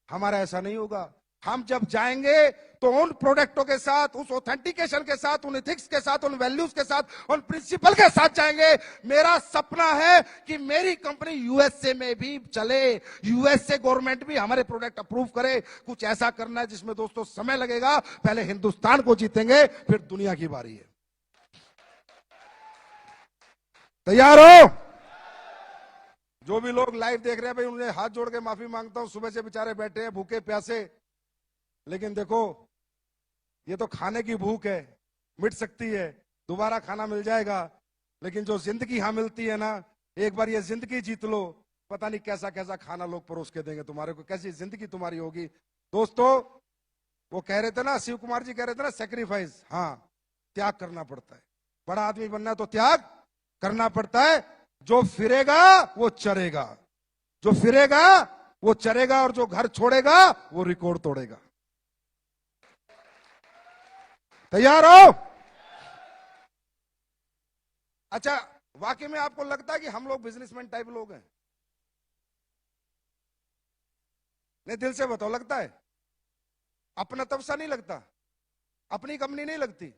हमारा ऐसा नहीं होगा, हम जब जाएंगे तो उन प्रोडक्टों के साथ, उस ऑथेंटिकेशन के साथ, उन एथिक्स के साथ, उन वैल्यूज के साथ, उन प्रिंसिपल के साथ जाएंगे। मेरा सपना है कि मेरी कंपनी यूएसए में भी चले, यूएसए गवर्नमेंट भी हमारे प्रोडक्ट अप्रूव करे। कुछ ऐसा करना है जिसमें दोस्तों समय लगेगा, पहले हिंदुस्तान को जीतेंगे फिर दुनिया की बारी है। तैयार हो? जो भी लोग लाइव देख रहे हैं भाई, उन्हें हाथ जोड़ के माफी मांगता हूं, सुबह से बेचारे बैठे हैं भूखे प्यासे, लेकिन देखो ये तो खाने की भूख है, मिट सकती है, दोबारा खाना मिल जाएगा, लेकिन जो जिंदगी यहां मिलती है ना, एक बार ये जिंदगी जीत लो, पता नहीं कैसा कैसा खाना लोग परोस के देंगे तुम्हारे को, कैसी जिंदगी तुम्हारी होगी। दोस्तों वो कह रहे थे ना, शिव कुमार जी कह रहे थे ना, सेक्रीफाइस, हाँ त्याग करना पड़ता है, बड़ा आदमी बनना है तो त्याग करना पड़ता है। जो फिरेगा वो चरेगा, जो फिरेगा वो चरेगा, और जो घर छोड़ेगा वो रिकॉर्ड तोड़ेगा। तैयार हो? अच्छा, वाकई में आपको लगता है कि हम लोग बिजनेसमैन टाइप लोग हैं? नहीं दिल से बताओ, लगता है? अपना तब सा नहीं लगता, अपनी कंपनी नहीं लगती।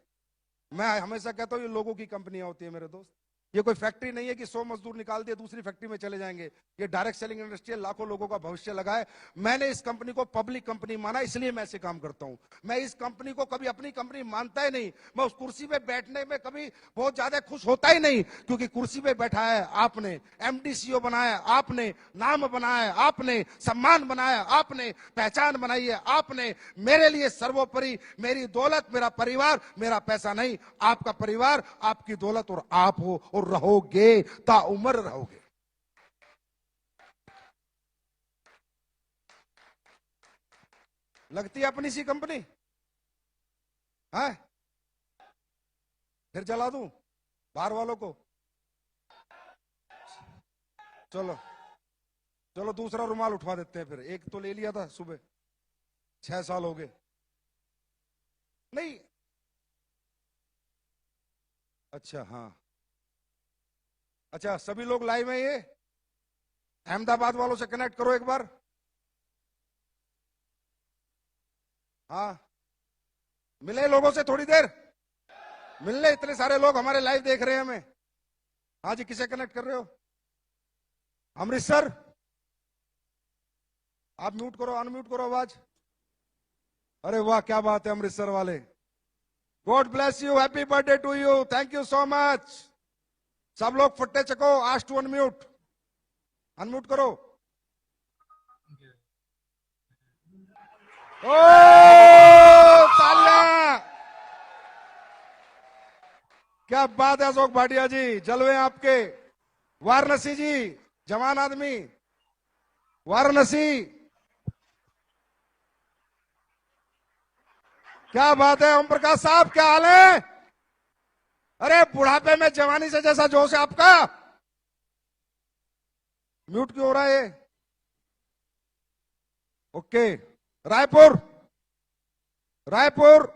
मैं हमेशा कहता हूं ये लोगों की कंपनियां होती है मेरे दोस्त, ये कोई फैक्ट्री नहीं है कि 100 मजदूर निकाल दिए दूसरी फैक्ट्री में चले जाएंगे। ये डायरेक्ट सेलिंग इंडस्ट्री है, लाखों लोगों का भविष्य लगा है। मैंने इस कंपनी को पब्लिक कंपनी माना, इसलिए मैं ऐसे काम करता हूं। मैं इस कंपनी को कभी अपनी कंपनी मानता ही नहीं। मैं उस कुर्सी पे बैठने में कभी बहुत ज्यादा खुश होता ही नहीं, क्योंकि कुर्सी पे बैठा है आपने, एमडी सीईओ बनाया आपने, नाम बनाया आपने, सम्मान बनाया आपने, पहचान बनाई है आपने। मेरे लिए सर्वोपरि मेरी दौलत, मेरा परिवार, मेरा पैसा नहीं, आपका परिवार, आपकी दौलत और आप हो, और रहोगे, ताउम्र रहोगे। लगती है अपनी सी कंपनी है, फिर जला दूं बाहर वालों को। चलो चलो दूसरा रुमाल उठवा देते हैं फिर। एक तो ले लिया था सुबह, 6 साल हो गए। नहीं, अच्छा हाँ, अच्छा सभी लोग लाइव हैं। ये अहमदाबाद वालों से कनेक्ट करो एक बार। हाँ, मिले लोगों से थोड़ी देर मिलने, इतने सारे लोग हमारे लाइव देख रहे हैं हमें। हाँ जी, किसे कनेक्ट कर रहे हो? अमृतसर, आप म्यूट करो, अनम्यूट करो आवाज। अरे वाह, क्या बात है अमृतसर वाले। God bless you, happy birthday to you, thank you so much. सब लोग फट्टे चको, आस्ट टू अनम्यूट, अनम्यूट करो। ओ तालियां, क्या बात है अशोक भाटिया जी, जलवे आपके। वाराणसी जी, जवान आदमी, वाराणसी, क्या बात है। ओम प्रकाश साहब, क्या हाल है? अरे बुढ़ापे में जवानी से जैसा जोश है आपका। म्यूट क्यों हो रहा है ये? ओके, रायपुर, रायपुर,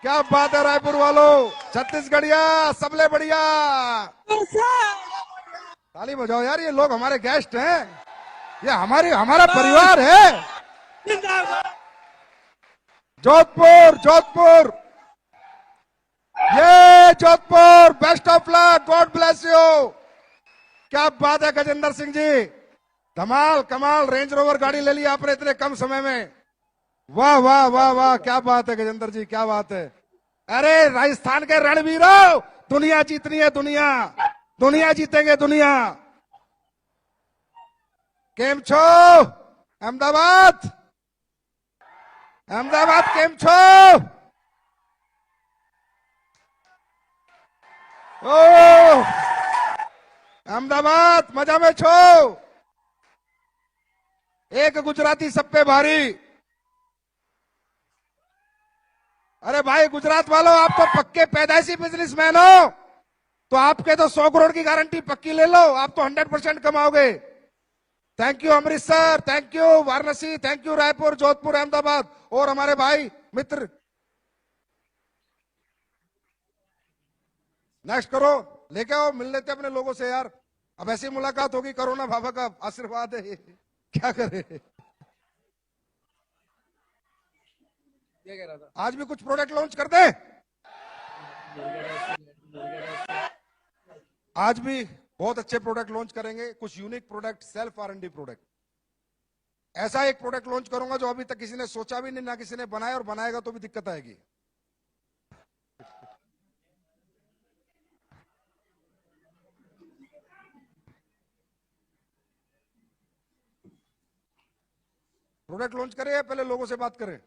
क्या बात है रायपुर वालों, छत्तीसगढ़िया, सबले बढ़िया। ताली बजाओ यार, ये लोग हमारे गेस्ट हैं, ये हमारा परिवार है। जोधपुर, जोधपुर, ये Jodhpur, best of luck, God bless you. क्या बात है गजेंद्र सिंह जी, धमाल कमाल, रेंज रोवर गाड़ी ले ली आपने इतने कम समय में। वाह वाह वाह वाह, क्या बात है गजेंद्र जी, क्या बात है। अरे राजस्थान के रणवीरों, दुनिया जीतनी है, दुनिया, दुनिया जीतेंगे दुनिया। केम छो अहमदाबाद, अहमदाबाद केम छो? ओ अहमदाबाद मजा में छो। एक गुजराती सब पे भारी। अरे भाई गुजरात वालों, आप तो पक्के पैदाइशी बिजनेसमैन हो, तो आपके तो 100 करोड़ की गारंटी पक्की ले लो, आप तो 100% कमाओगे। Thank you Amritsar, thank you Varanasi, thank you Raipur, Jodhpur, Ahmedabad, और हमारे भाई मित्र। नेक्स्ट करो, लेके आओ, मिल लेते अपने लोगों से यार। अब ऐसी मुलाकात होगी, कोरोना बाबा का आशीर्वाद है, क्या करे। क्या कह रहा था? आज भी कुछ प्रोडक्ट लॉन्च कर दे। आज भी बहुत अच्छे प्रोडक्ट लॉन्च करेंगे, कुछ unique product, self R&D product. ऐसा एक प्रोडक्ट लॉन्च करूंगा जो अभी तक किसी ने सोचा भी नहीं, ना किसी ने बनाया, और बनाएगा तो भी दिक्कत आएगी। प्रोडक्ट लॉन्च करें या पहले लोगों से बात करें?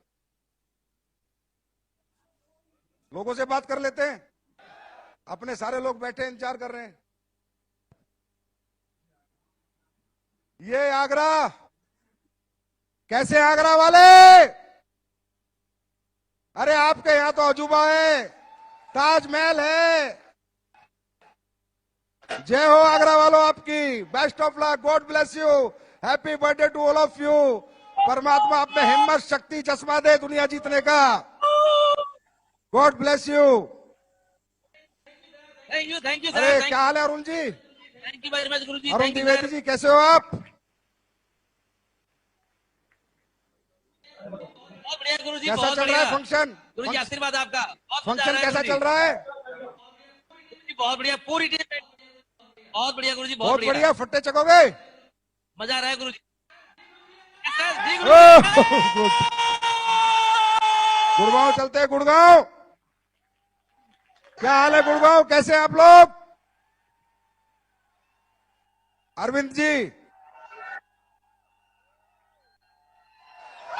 लोगों से बात कर लेते हैं, अपने सारे लोग बैठे इंतजार कर रहे हैं। ये आगरा, कैसे आगरा वाले? अरे आपके यहां तो अजूबा है, ताजमहल है। जय हो आगरा वालों आपकी, best of luck, God bless you, happy birthday to all of you. परमात्मा अपने हिम्मत, शक्ति, चश्मा दे दुनिया जीतने का। God bless you. Thank you sir. अरे क्या हाल है Arun ji? Thank you very much guru ji. Arun Dwivedi ji, कैसे हो आप? बहुत बढ़िया गुरु जी, कैसा बहुत चल रहा है फंक्शन? गुरु जी, आशीर्वाद आपका बहुत मजा आ फंक्शन रहा है कैसा गुरुजी। चल रहा है? गुरुजी, बहुत बढ़िया, पूरी टीम बहुत बढ़िया गुरु जी, बहुत बहुत बढ़िया बढ़िया। फट्टे चकोगे? मजा आ रहा है गुरु जी। जी गुरु ओह, जी। गुड़गांव चलते हैं, गुड़गांव। क्या हाल है गुड़गांव, कैसे हैं आप लोग? अरविंद जी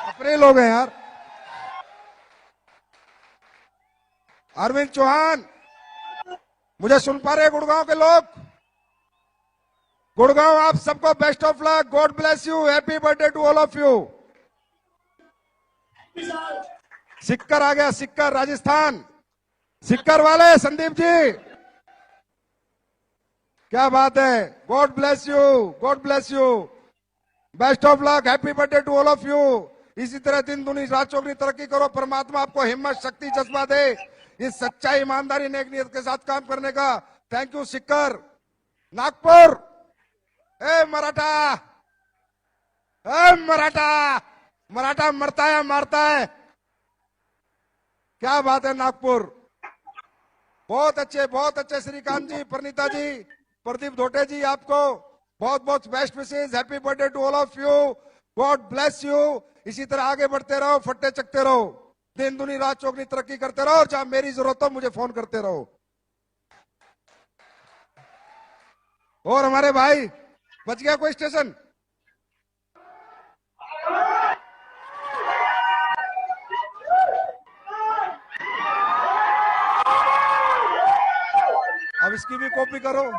अपने लोग हैं यार। अरविंद चौहान, मुझे सुन पा रहे हैं गुड़गांव के लोग? गुड़गांव, आप सबको best of luck, God bless you, happy birthday to all of you. Sikar आ गया, सिक्कर राजस्थान, सिक्कर वाले संदीप जी, क्या बात है। God bless you, God bless you, best of luck, happy birthday to all of you. इसी तरह दिन दुनी रात चौगनी तरक्की करो, परमात्मा आपको हिम्मत शक्ति जज्बा दे, इस सच्चाई ईमानदारी नेक नियत के साथ काम करने का। थैंक यू सिक्कर। नागपुर, ए मराठा, ए मराठा, मराठा मरता है मारता है, क्या बात है नागपुर। बहुत अच्छे श्रीकांत जी, परिणीता जी, प्रदीप धोटे जी, आपको बहुत बहुत बेस्ट विशेष, happy birthday to all of you, God bless you. इसी तरह आगे बढ़ते रहो, फट्टे चकते रहो, दिन दुनी रात चौगनी तरक्की करते रहो, और जहां मेरी जरूरत हो मुझे फोन करते रहो। और हमारे भाई, बच गया कोई स्टेशन? अब इसकी भी कॉपी करो,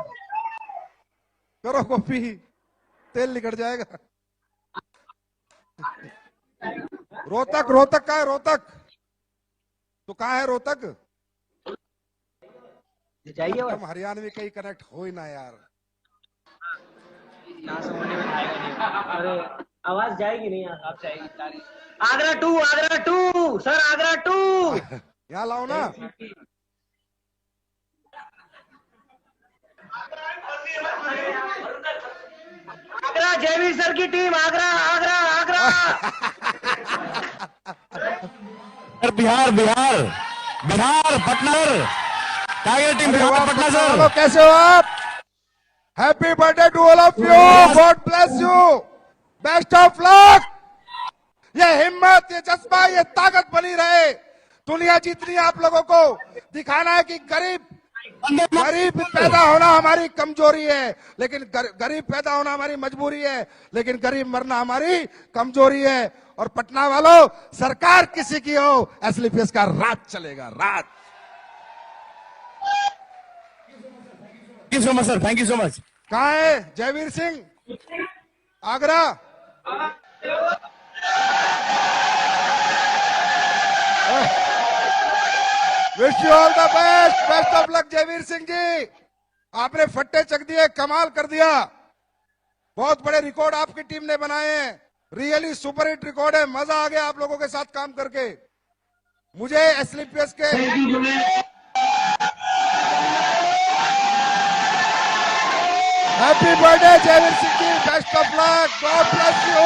करो कॉपी, तेल निकल जाएगा। रोहतक, रोहतक कहाँ है? रोहतक तो कहाँ है? रोहतक जाइए हम हरियाणवी कहीं कनेक्ट हो ही ना यार। ना समझने में आएगा नहीं। अरे आवाज जाएगी नहीं यार, आप जाएगी। Agra too, Agra too sir, Agra too. यहाँ लाओ ना। आगरा, जयवीर सर की टीम, आगरा आगरा आगरा। बिहार बिहार बिहार पटना टाइगर टीम, अरे बिहार वाह, पटना पटना सर। वालों, कैसे हो आप? Happy birthday to all of you, God bless you, best of luck. ये हिम्मत, ये जज्बा, ये ताकत बनी रहे। दुनिया जितनी आप लोगों को दिखाना है कि गरीब पैदा होना हमारी कमजोरी है, लेकिन गरीब पैदा होना हमारी मजबूरी है, लेकिन गरीब मरना हमारी कमजोरी है। और पटना वालों, सरकार किसी की हो, एसलीपीएस का राज चलेगा, राज। Thank you so much sir, thank you so much. कहाँ है Jaiveer Singh? Agra. Wish you all the best, best of luck Jaiveer Singh ji. आपने फट्टे चक दिए, कमाल कर दिया। बहुत बड़े रिकॉर्ड आपकी टीम ने बनाए हैं, रियली सुपर हिट रिकॉर्ड है। मजा आ गया आप लोगों के साथ काम करके। मुझे एसलीपीएस के happy birthday Jaiveer Singh ji, best of luck, God bless you.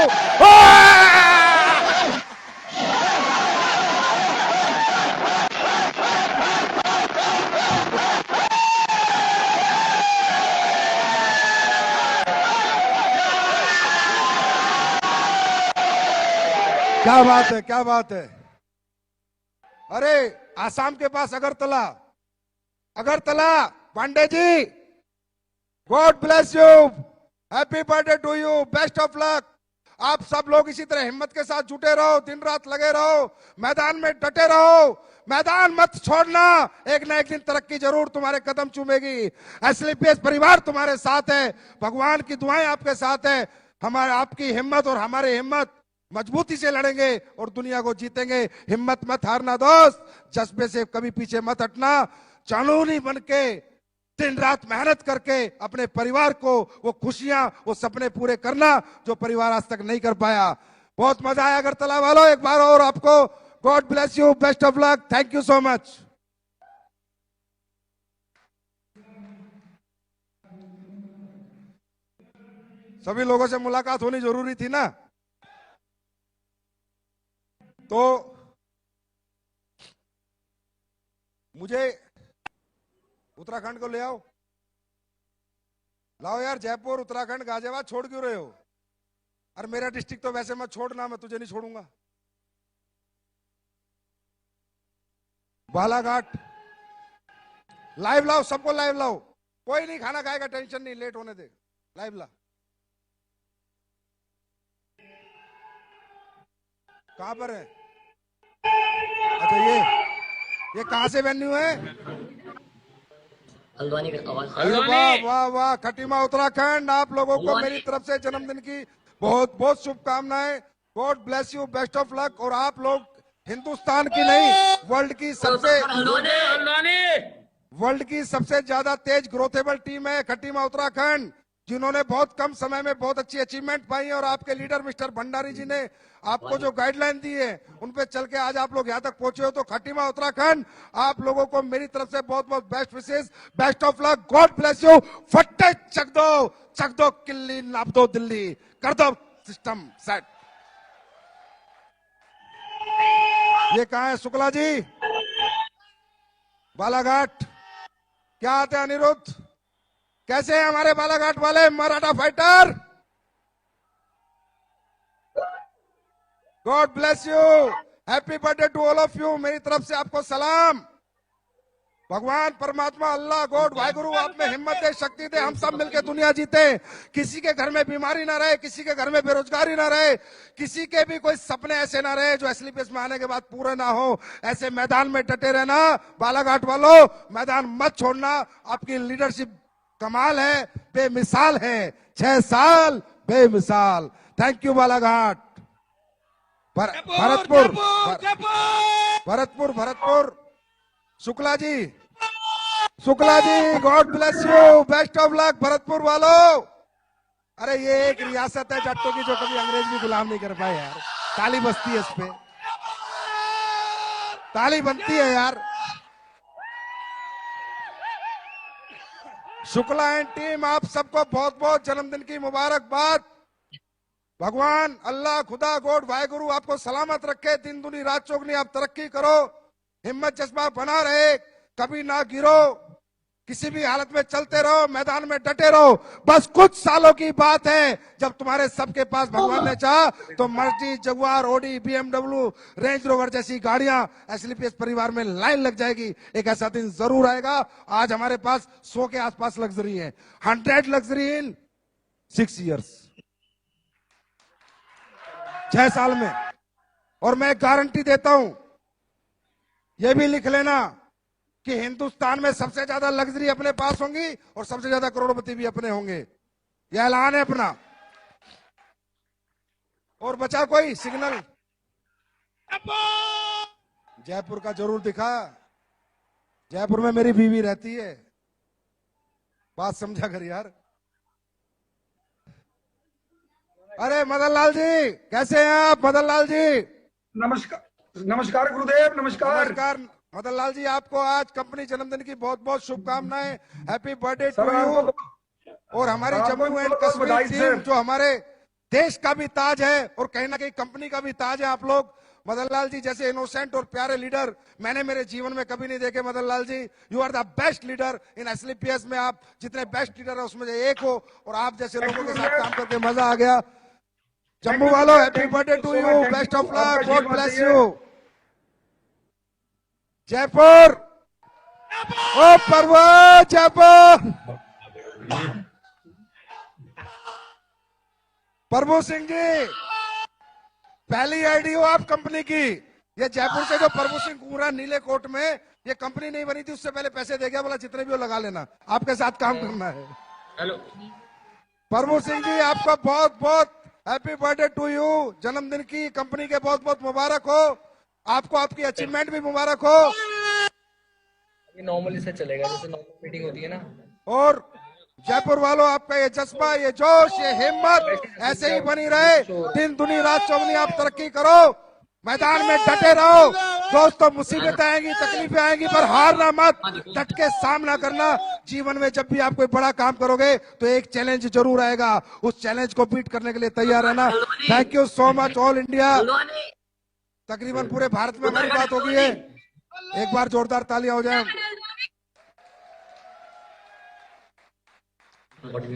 क्या बात है, क्या बात है। अरे आसाम के पास Agartala, Agartala, Pandey ji, God bless you, happy birthday to you, best of luck. आप सब लोग इसी तरह हिम्मत के साथ जुटे रहो, दिन रात लगे रहो, मैदान में डटे रहो, मैदान मत छोड़ना। एक ना एक दिन तरक्की जरूर तुम्हारे कदम चूमेगी। एसलीपीएस परिवार तुम्हारे साथ है, भगवान की दुआएं आपके साथ है। हमारे आपकी हिम्मत और हमारी हिम्मत, मजबूती से लड़ेंगे और दुनिया को जीतेंगे। हिम्मत मत हारना दोस्त, जज्बे से कभी पीछे मत हटना। कानूनी बन के दिन रात मेहनत करके अपने परिवार को वो खुशियां, वो सपने पूरे करना जो परिवार आज तक नहीं कर पाया। बहुत मजा आया अगरतला वालों, एक बार और आपको God bless you, best of luck, thank you so much. सभी लोगों से मुलाकात होनी जरूरी थी ना। तो मुझे उत्तराखंड को ले आओ, लाओ यार, जयपुर, उत्तराखंड, गाजियाबाद छोड़ क्यों रहे हो? और मेरा डिस्ट्रिक्ट तो वैसे मत छोड़ना, मैं तुझे नहीं छोड़ूंगा। बालाघाट लाइव लाओ, सबको लाइव लाओ, कोई नहीं खाना खाएगा, टेंशन नहीं, लेट होने दे, लाइव ला। कहां पर है? अच्छा ये कहां से वेन्यू है? हल्द्वानी का आवाज। अरे वाह वाह वाह, खटीमा उत्तराखंड, आप लोगों को मेरी तरफ से जन्मदिन की बहुत बहुत शुभकामनाएं। God bless you, best of luck. और आप लोग हिंदुस्तान की नहीं, वर्ल्ड की सबसे ज्यादा तेज ग्रोथेबल टीम है खटीमा उत्तराखंड, जिन्होंने बहुत कम समय में बहुत अच्छी अचीवमेंट पाई है। और आपके लीडर मिस्टर भंडारी जी ने आपको जो गाइडलाइन दी है, उन पे चल के आज आप लोग यहाँ तक पहुंचे हो। तो खटीमा उत्तराखंड, आप लोगों को मेरी तरफ से बहुत बहुत बेस्ट विशेष, best of luck, God bless you. फट्टे चक दो किल्ली, नाप दो दिल्ली, कर दो सिस्टम सेट। ये कहां है शुक्ला जी? बालाघाट। क्या आते हैं अनिरुद्ध? कैसे हैं हमारे बालाघाट वाले Maratha fighter? God bless you, happy birthday to all of you. मेरी तरफ से आपको सलाम। भगवान परमात्मा अल्लाह गॉड वाहिगुरु आप में हिम्मत दे, शक्ति दे, हम सब मिलकर दुनिया जीते। किसी के घर में बीमारी ना रहे, किसी के घर में बेरोजगारी ना रहे, किसी के भी कोई सपने ऐसे ना रहे जो एसलीपीएस में आने के बाद पूरे ना हो। ऐसे मैदान में डटे रहना बालाघाट वालों, मैदान मत छोड़ना। आपकी लीडरशिप कमाल है, बेमिसाल है। 6 साल बेमिसाल। Thank you Balaghat. Bharatpur Shukla ji, God bless you, best of luck Bharatpur वालों। अरे ये एक रियासत है जट्टों की, जो कभी अंग्रेज भी गुलाम नहीं कर पाए यार। ताली बजती है इस पे, ताली बनती है यार। शुक्ला एंड टीम, आप सबको बहुत बहुत जन्मदिन की मुबारकबाद। भगवान अल्लाह खुदा गॉड वाहिगुरु आपको सलामत रखे, दिन दुनी रात चौगनी आप तरक्की करो, हिम्मत जज्बा बना रहे, कभी ना गिरो, किसी भी हालत में चलते रहो, मैदान में डटे रहो। बस कुछ सालों की बात है जब तुम्हारे सबके पास भगवान ने चाहा तो मर्जी, Jaguar, Audi, BMW, Range Rover जैसी गाड़ियां एसलीपीएस परिवार में लाइन लग जाएगी। एक ऐसा दिन जरूर आएगा। आज हमारे पास 100 के आसपास लग्जरी है, 100 लग्जरी इन 6 इयर्स, 6 साल में। और मैं गारंटी देता हूं, यह भी लिख लेना कि हिंदुस्तान में सबसे ज्यादा लग्जरी अपने पास होंगी और सबसे ज्यादा करोड़पति भी अपने होंगे। यह ऐलान है अपना। और बचा कोई सिग्नल? जयपुर का जरूर दिखा। जयपुर में मेरी बीवी रहती है, बात समझा कर यार। अरे मदन लाल जी, कैसे हैं आप? मदन लाल जी नमस्कार गुरुदेव, नमस्कार। मदन लाल जी, आपको आज कंपनी जन्मदिन की बहुत बहुत शुभकामनाएं। Happy birthday to you. और हमारी जम्मू एंड कश्मीर टीम, जो हमारे देश का भी ताज है और कहीं ना कहीं कंपनी का भी ताज है। आप लोग मदन लाल जी जैसे इनोसेंट और प्यारे लीडर मैंने मेरे जीवन में कभी नहीं देखे। Madan Lal ji, you are the best leader in SLPS में। आप जितने बेस्ट लीडर है उसमें से एक हो, और आप जैसे लोगों के साथ काम करके मजा आ गया। जम्मू वालों, happy birthday to you, best of luck, God bless you. Jaipur, ओ पर्वत, जयपुर। प्रभु सिंह जी, पहली आईडी हो आप कंपनी की। ये जयपुर से जो प्रभु सिंह कुंवरा नीले कोट में, ये कंपनी नहीं बनी थी उससे पहले पैसे दे गया, बोला जितने भी हो लगा लेना, आपके साथ काम करना है। हेलो प्रभु सिंह जी, आपका बहुत बहुत हैप्पी बर्थडे टू यू। जन्मदिन की कंपनी के बहुत बहुत मुबारक हो। आपको आपकी अचीवमेंट भी मुबारक हो। नॉर्मली से चलेगा, जैसे नॉर्मल मीटिंग होती है ना। और जयपुर वालों, आपका ये जज्बा, ये जोश, ये हिम्मत ऐसे ही बनी रहे। दिन दुनी रात चौगनी आप तरक्की करो, मैदान में डटे रहो। दोस्तों, मुसीबतें आएंगी, तकलीफें आएंगी, पर हारना मत, डट के सामना करना। जीवन में जब भी आप कोई बड़ा काम करोगे तो एक चैलेंज जरूर आएगा, उस चैलेंज को बीट करने के लिए तैयार रहना। Thank you so much all India. तकरीबन पूरे भारत में हमारी बात होगी है। एक बार जोरदार तालियां हो जाए।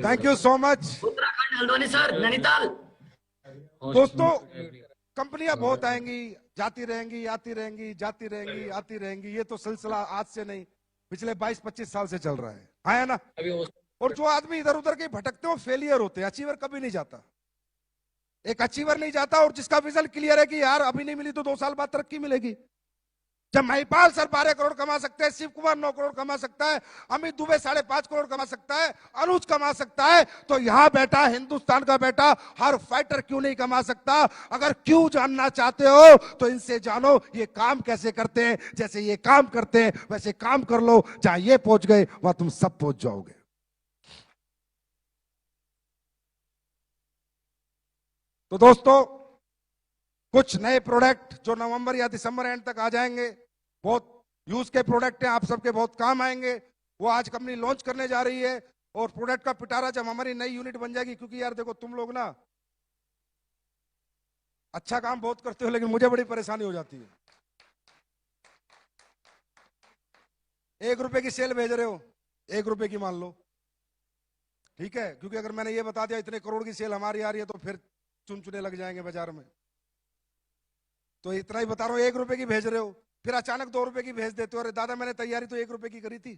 Thank you so much. Uttarakhand, Haldwani sir, Nainital. दोस्तों, कंपनियां बहुत आएंगी, जाती रहेंगी, आती रहेंगी, जाती रहेंगी, आती रहेंगी। ये तो सिलसिला आज से नहीं, पिछले 22-25 साल से चल रहा है, हाँ है ना। अभी और जो आदमी इधर उधर के भटकते हो फेलियर होते हैं, अचीवर कभी नहीं जाता। एक अचीवर नहीं जाता और जिसका विजन क्लियर है कि यार अभी नहीं मिली तो 2 साल बाद तरक्की मिलेगी। जब महिपाल सर 12 करोड़ कमा सकते हैं, शिव कुमार 9 करोड़ कमा सकता है, अमित दुबे 5.5 करोड़ कमा सकता है, अनुज कमा सकता है, तो यहां बैठा हिंदुस्तान का बेटा हर फाइटर क्यों नहीं कमा सकता। अगर क्यों जानना चाहते हो तो इनसे जानो ये काम कैसे करते हैं। जैसे ये काम करते हैं वैसे काम कर लो, जहां ये पहुंच गए वहां तुम सब पहुंच जाओगे। तो दोस्तों, कुछ नए प्रोडक्ट जो नवंबर या दिसंबर एंड तक आ जाएंगे, बहुत यूज के प्रोडक्ट हैं, आप सबके बहुत काम आएंगे, वो आज कंपनी लॉन्च करने जा रही है। और प्रोडक्ट का पिटारा जब हमारी नई यूनिट बन जाएगी, क्योंकि यार देखो तुम लोग ना अच्छा काम बहुत करते हो लेकिन मुझे बड़ी परेशानी हो जाती है। 1 रुपए की सेल भेज रहे हो, 1 रुपए की मान लो, ठीक है, क्योंकि अगर मैंने ये बता दिया इतने करोड़ की सेल हमारी आ रही है तो फिर चुनचुने लग जाएंगे बाजार में। तो इतना ही बता रहा हूं, 1 रुपए की भेज रहे हो, फिर अचानक 2 रुपए की भेज देते हो। अरे दादा मैंने तैयारी तो 1 रुपए की करी थी,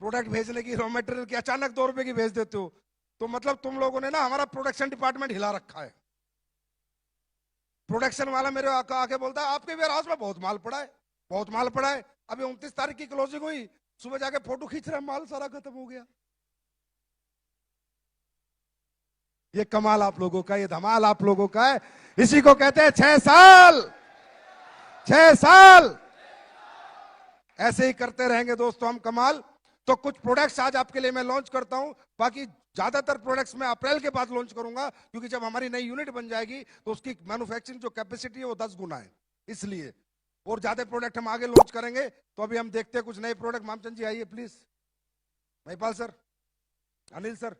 प्रोडक्ट भेजने की, रॉ मटेरियल की, अचानक 2 रुपए की भेज देते हो। तो मतलब तुम लोगों ने ना हमारा प्रोडक्शन डिपार्टमेंट हिला रखा है। प्रोडक्शन वाला मेरे आके बोलता है आपके वेयर हाउस में बहुत माल पड़ा है, बहुत माल पड़ा है। अभी 29 तारीख की क्लोजिंग हुई, सुबह जाके फोटो खींच रहे हैं, माल सारा खत्म हो गया। ये कमाल आप लोगों का, ये धमाल आप लोगों का है। इसी को कहते हैं 6 साल, 6 साल ऐसे ही करते रहेंगे दोस्तों हम कमाल। तो कुछ प्रोडक्ट्स आज आपके लिए मैं लॉन्च करता हूं, बाकी ज्यादातर प्रोडक्ट्स मैं अप्रैल के बाद लॉन्च करूंगा, क्योंकि जब हमारी नई यूनिट बन जाएगी तो उसकी मैन्युफैक्चरिंग जो कैपेसिटी है वो 10 गुना है, इसलिए। और ज्यादा प्रोडक्ट हम आगे लॉन्च करेंगे। तो अभी हम देखते हैं कुछ नए प्रोडक्ट। मामचंद जी आइए please, Mahipal sir, Anil sir.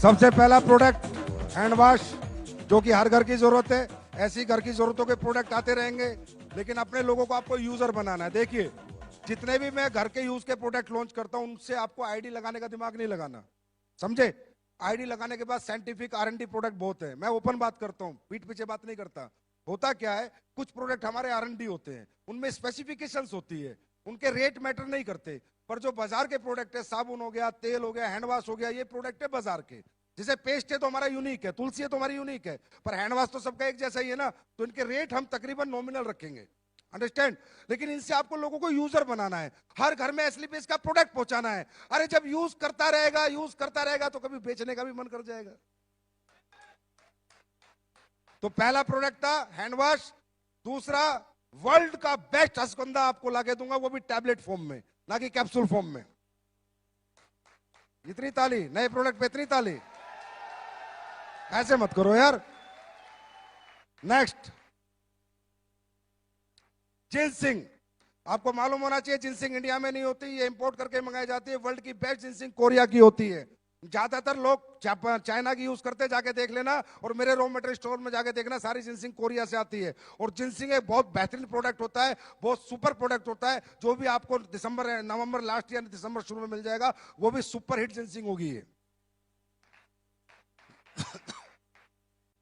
सबसे पहला प्रोडक्ट हैंड वॉश, जो कि हर घर की जरूरत है। ऐसी घर की जरूरतों के प्रोडक्ट आते रहेंगे, लेकिन अपने लोगों को आपको यूजर बनाना है। देखिए, जितने भी मैं घर के यूज के प्रोडक्ट लॉन्च करता हूं उनसे आपको आईडी लगाने का दिमाग नहीं लगाना, समझे। आईडी लगाने के बाद साइंटिफिक R&D प्रोडक्ट बहुत है, मैं ओपन बात करता हूं, पीठ पीछे बात नहीं करता। होता क्या है, कुछ प्रोडक्ट हमारे R&D होते हैं, उनमें स्पेसिफिकेशंस होती है, उनके रेट मैटर नहीं करते। पर जो बाजार के प्रोडक्ट है, साबुन हो गया, तेल हो गया, हैंड वॉश हो गया, ये प्रोडक्ट है बाजार के। जैसे पेस्ट है तो हमारा यूनिक है, तुलसी है तो हमारी यूनिक है, पर हैंड वॉश तो सबका एक जैसा ही है ना, तो इनके रेट हम तकरीबन नॉमिनल रखेंगे, अंडरस्टैंड। लेकिन इनसे आपको लोगों को यूजर बनाना है, हर घर में एसली बेस का प्रोडक्ट पहुंचाना है। अरे जब यूज करता रहेगा तो कभी बेचने का भी मन कर जाएगा। तो पहला प्रोडक्ट था हैंड वॉश। दूसरा, वर्ल्ड का बेस्ट अश्वगंधा आपको लाके दूंगा, वो भी टैबलेट फॉर्म में, ना कि कैप्सूल फॉर्म में। इतनी ताली नए प्रोडक्ट पे, इतनी ताली ऐसे मत करो यार। Next, ginseng. आपको मालूम होना चाहिए जिनसिंग इंडिया में नहीं होती, ये इंपोर्ट करके मंगाई जाती है। वर्ल्ड की बेस्ट जिनसिंग कोरिया की होती है। ज्यादातर लोग चाइना की यूज करते, जाके देख लेना, और मेरे रॉ मटेरियल स्टोर में जाके देखना, सारी जिनसिंग कोरिया से आती है। और जिनसिंग एक बहुत बेहतरीन प्रोडक्ट होता है, बहुत सुपर प्रोडक्ट होता है, जो भी आपको नवंबर लास्ट या दिसंबर शुरू में मिल जाएगा, वो भी सुपर हिट जिनसिंग होगी।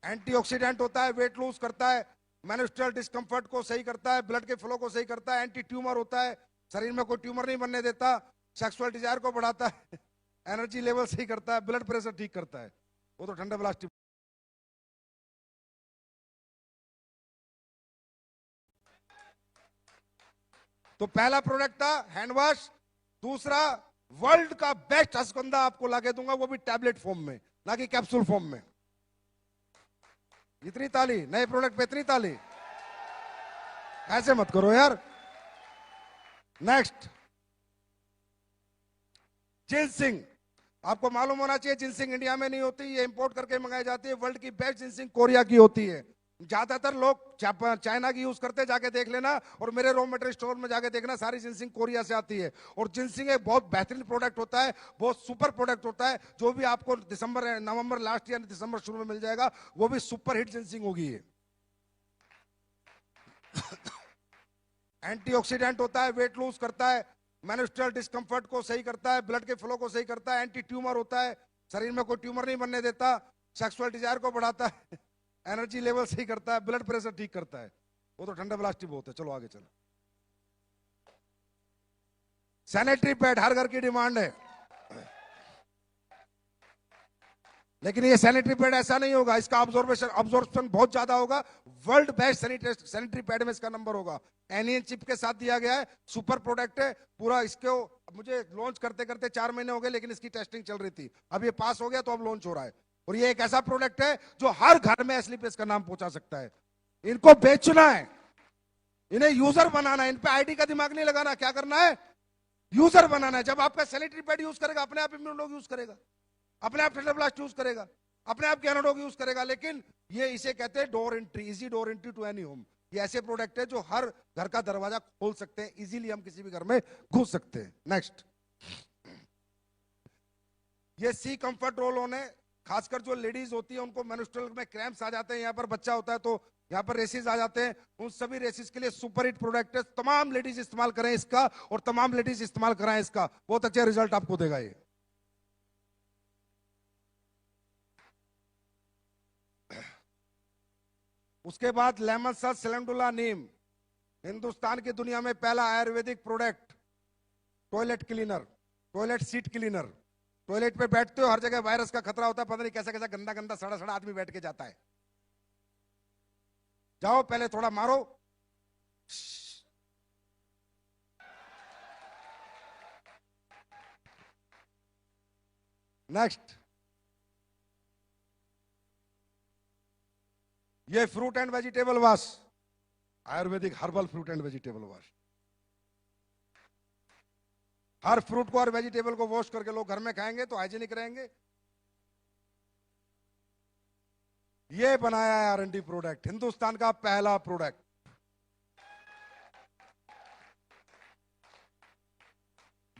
एंटीऑक्सीडेंट होता है, वेट लूज करता है, मेंस्ट्रुअल डिस्कंफर्ट को सही करता है, ब्लड के फ्लो को सही करता है, एंटी ट्यूमर होता है, शरीर में कोई ट्यूमर नहीं बनने देता, सेक्सुअल डिजायर को बढ़ाता है, एनर्जी लेवल सही करता है, ब्लड प्रेशर ठीक करता है। वो तो ठंडा ब्लास्ट। तो पहला प्रोडक्ट था हैंड वॉश, दूसरा वर्ल्ड का बेस्ट हसबंदा आपको लाके दूंगा, वो भी टैबलेट फॉर्म में, ना कि कैप्सूल फॉर्म में। इतनी ताली नए प्रोडक्ट पे, इतनी ताली ऐसे मत करो यार। Next, ginseng. आपको मालूम होना चाहिए जिनसिंग इंडिया में नहीं होती, ये इंपोर्ट करके मंगाई जाती है। वर्ल्ड की बेस्ट जिनसिंग कोरिया की होती है। ज्यादातर लोग चाइना की यूज करते, जाके देख लेना, और मेरे रॉ मटेरियल स्टोर में जाके देखना, सारी जिनसिंग कोरिया से आती है। और जिनसिंग एक बहुत बेहतरीन प्रोडक्ट होता है, बहुत सुपर प्रोडक्ट होता है, जो भी आपको दिसंबर नवंबर लास्ट या दिसंबर शुरू में मिल जाएगा, वो भी सुपर हिट जिनसिंग होगी ये। एंटीऑक्सीडेंट होता है, वेट लूज करता है, मेंस्ट्रुअल डिस्कंफर्ट को सही करता है, ब्लड के फ्लो को सही करता है, एंटी ट्यूमर होता है, शरीर में कोई ट्यूमर नहीं बनने देता, सेक्सुअल डिजायर को बढ़ाता है, एनर्जी लेवल सही करता है, ब्लड प्रेशर ठीक करता है। वो तो ठंडा ब्लास्टी बहुत है। चलो आगे चलो। सैनिटरी पैड हर घर की डिमांड है, लेकिन ये सैनिटरी पैड ऐसा नहीं होगा, इसका अब्जॉर्प्शन बहुत ज्यादा होगा। वर्ल्ड बेस्ट सैनिटरी पैड में इसका नंबर होगा। एनियन चिप के साथ दिया गया है, सुपर प्रोडक्ट है पूरा। इसको मुझे लॉन्च करते करते 4 महीने हो गए, लेकिन इसकी टेस्टिंग चल रही थी, अब ये पास हो गया तो अब लॉन्च हो रहा है। और ये एक ऐसा प्रोडक्ट है जो हर घर में एस्लीपेस का नाम पहुंचा सकता है। इनको बेचना है, इन्हें यूजर बनाना है, इन पे आईडी का दिमाग नहीं लगाना। क्या करना है? यूजर बनाना है। जब आपका सैनिटरी पैड यूज करेगा, अपने आप इम्यूनोग यूज करेगा, अपने आप ठंडा ब्लास्ट यूज करेगा, अपने आप कैनाडोग यूज करेगा। लेकिन ये इसे कहते हैं door entry, easy door entry to any home. ये ऐसे प्रोडक्ट है जो हर घर का दरवाजा खोल सकते हैं, इजीली हम किसी भी घर में घुस सकते हैं। नेक्स्ट, ये सी कंफर्ट रोल ऑन है। खासकर जो लेडीज होती है, उनको मेंस्ट्रुअल में क्रैम्प्स आ जाते हैं, यहाँ पर बच्चा होता है तो यहाँ पर रेसिस आ जाते हैं, उन सभी रेसिस के लिए सुपर हिट प्रोडक्ट है। तमाम लेडीज इस्तेमाल करें इसका, और तमाम लेडीज इस्तेमाल कराएं इसका, बहुत अच्छे रिजल्ट आपको देगा ये। उसके बाद लेमन सल्ट सेलेंडुला नीम, हिंदुस्तान की दुनिया में पहला Ayurvedic product. Toilet cleaner, toilet seat cleaner. Toilet पे बैठते हो, हर जगह वायरस का खतरा होता है, पता नहीं कैसा कैसा गंदा गंदा सड़ा सड़ा आदमी बैठ के जाता है। जाओ पहले थोड़ा मारो, नेक्स्ट, ये fruit and vegetable wash, Ayurvedic herbal fruit and vegetable wash. Her fruit को और वेजिटेबल को वॉश करके लोग घर में खाएंगे तो हाइजीनिक रहेंगे। ये बनाया है R&D प्रोडक्ट, हिंदुस्तान का पहला प्रोडक्ट।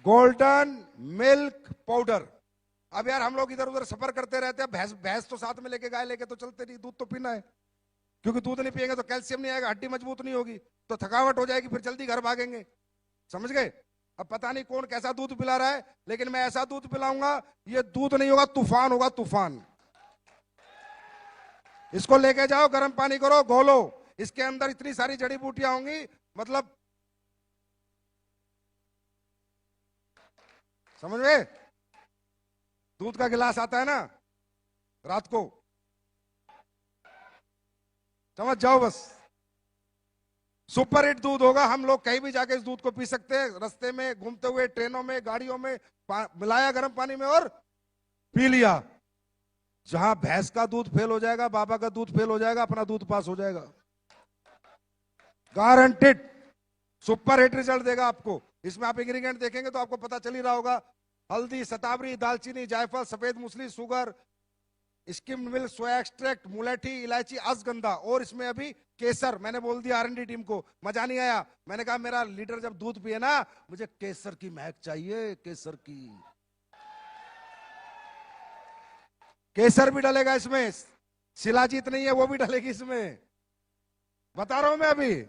Golden milk powder. अब यार हम लोग इधर उधर सफर करते रहते हैं, भैंस तो साथ में लेके, गाय लेके तो चलते नहीं, दूध तो पीना है, क्योंकि दूध नहीं पिएंगे तो कैल्शियम नहीं आएगा, हड्डी मजबूत नहीं होगी, तो थकावट हो जाएगी, फिर जल्दी घर भागेंगे। समझ गए? अब पता नहीं कौन कैसा दूध पिला रहा है, लेकिन मैं ऐसा दूध पिलाऊंगा, ये दूध नहीं होगा, तूफान होगा, तूफान। इसको लेके जाओ, गर्म पानी करो, घोलो, इसके अंदर इतनी सारी जड़ी बूटियां होंगी, मतलब समझ में? दूध का गिलास आता है ना रात को, समझ जाओ बस। सुपर हिट दूध होगा, हम लोग कहीं भी जाके इस दूध को पी सकते हैं, रास्ते में, घूमते हुए, ट्रेनों में, गाड़ियों में, मिलाया गर्म पानी में और पी लिया। जहां भैंस का दूध फेल हो जाएगा, बाबा का दूध फेल हो जाएगा, अपना दूध पास हो जाएगा, गारंटेड। सुपर हिट रिजल्ट देगा आपको। इसमें आप इंग्रेडिएंट देखेंगे तो आपको पता चल ही रहा होगा। हल्दी, शतावरी, दालचीनी, जायफल, सफेद मूसली, शुगर, स्किम्ड मिल्क, सोया एक्सट्रैक्ट, मुलेठी, इलायची, अश्वगंधा, और इसमें अभी केसर। मैंने बोल दिया R&D टीम को, मजा नहीं आया। मैंने कहा मेरा लीडर जब दूध पिए ना, मुझे केसर की महक चाहिए, केसर की। केसर भी डलेगा इसमें, शिलाजीत नहीं है वो भी डलेगी इसमें, बता रहा हूं मैं अभी,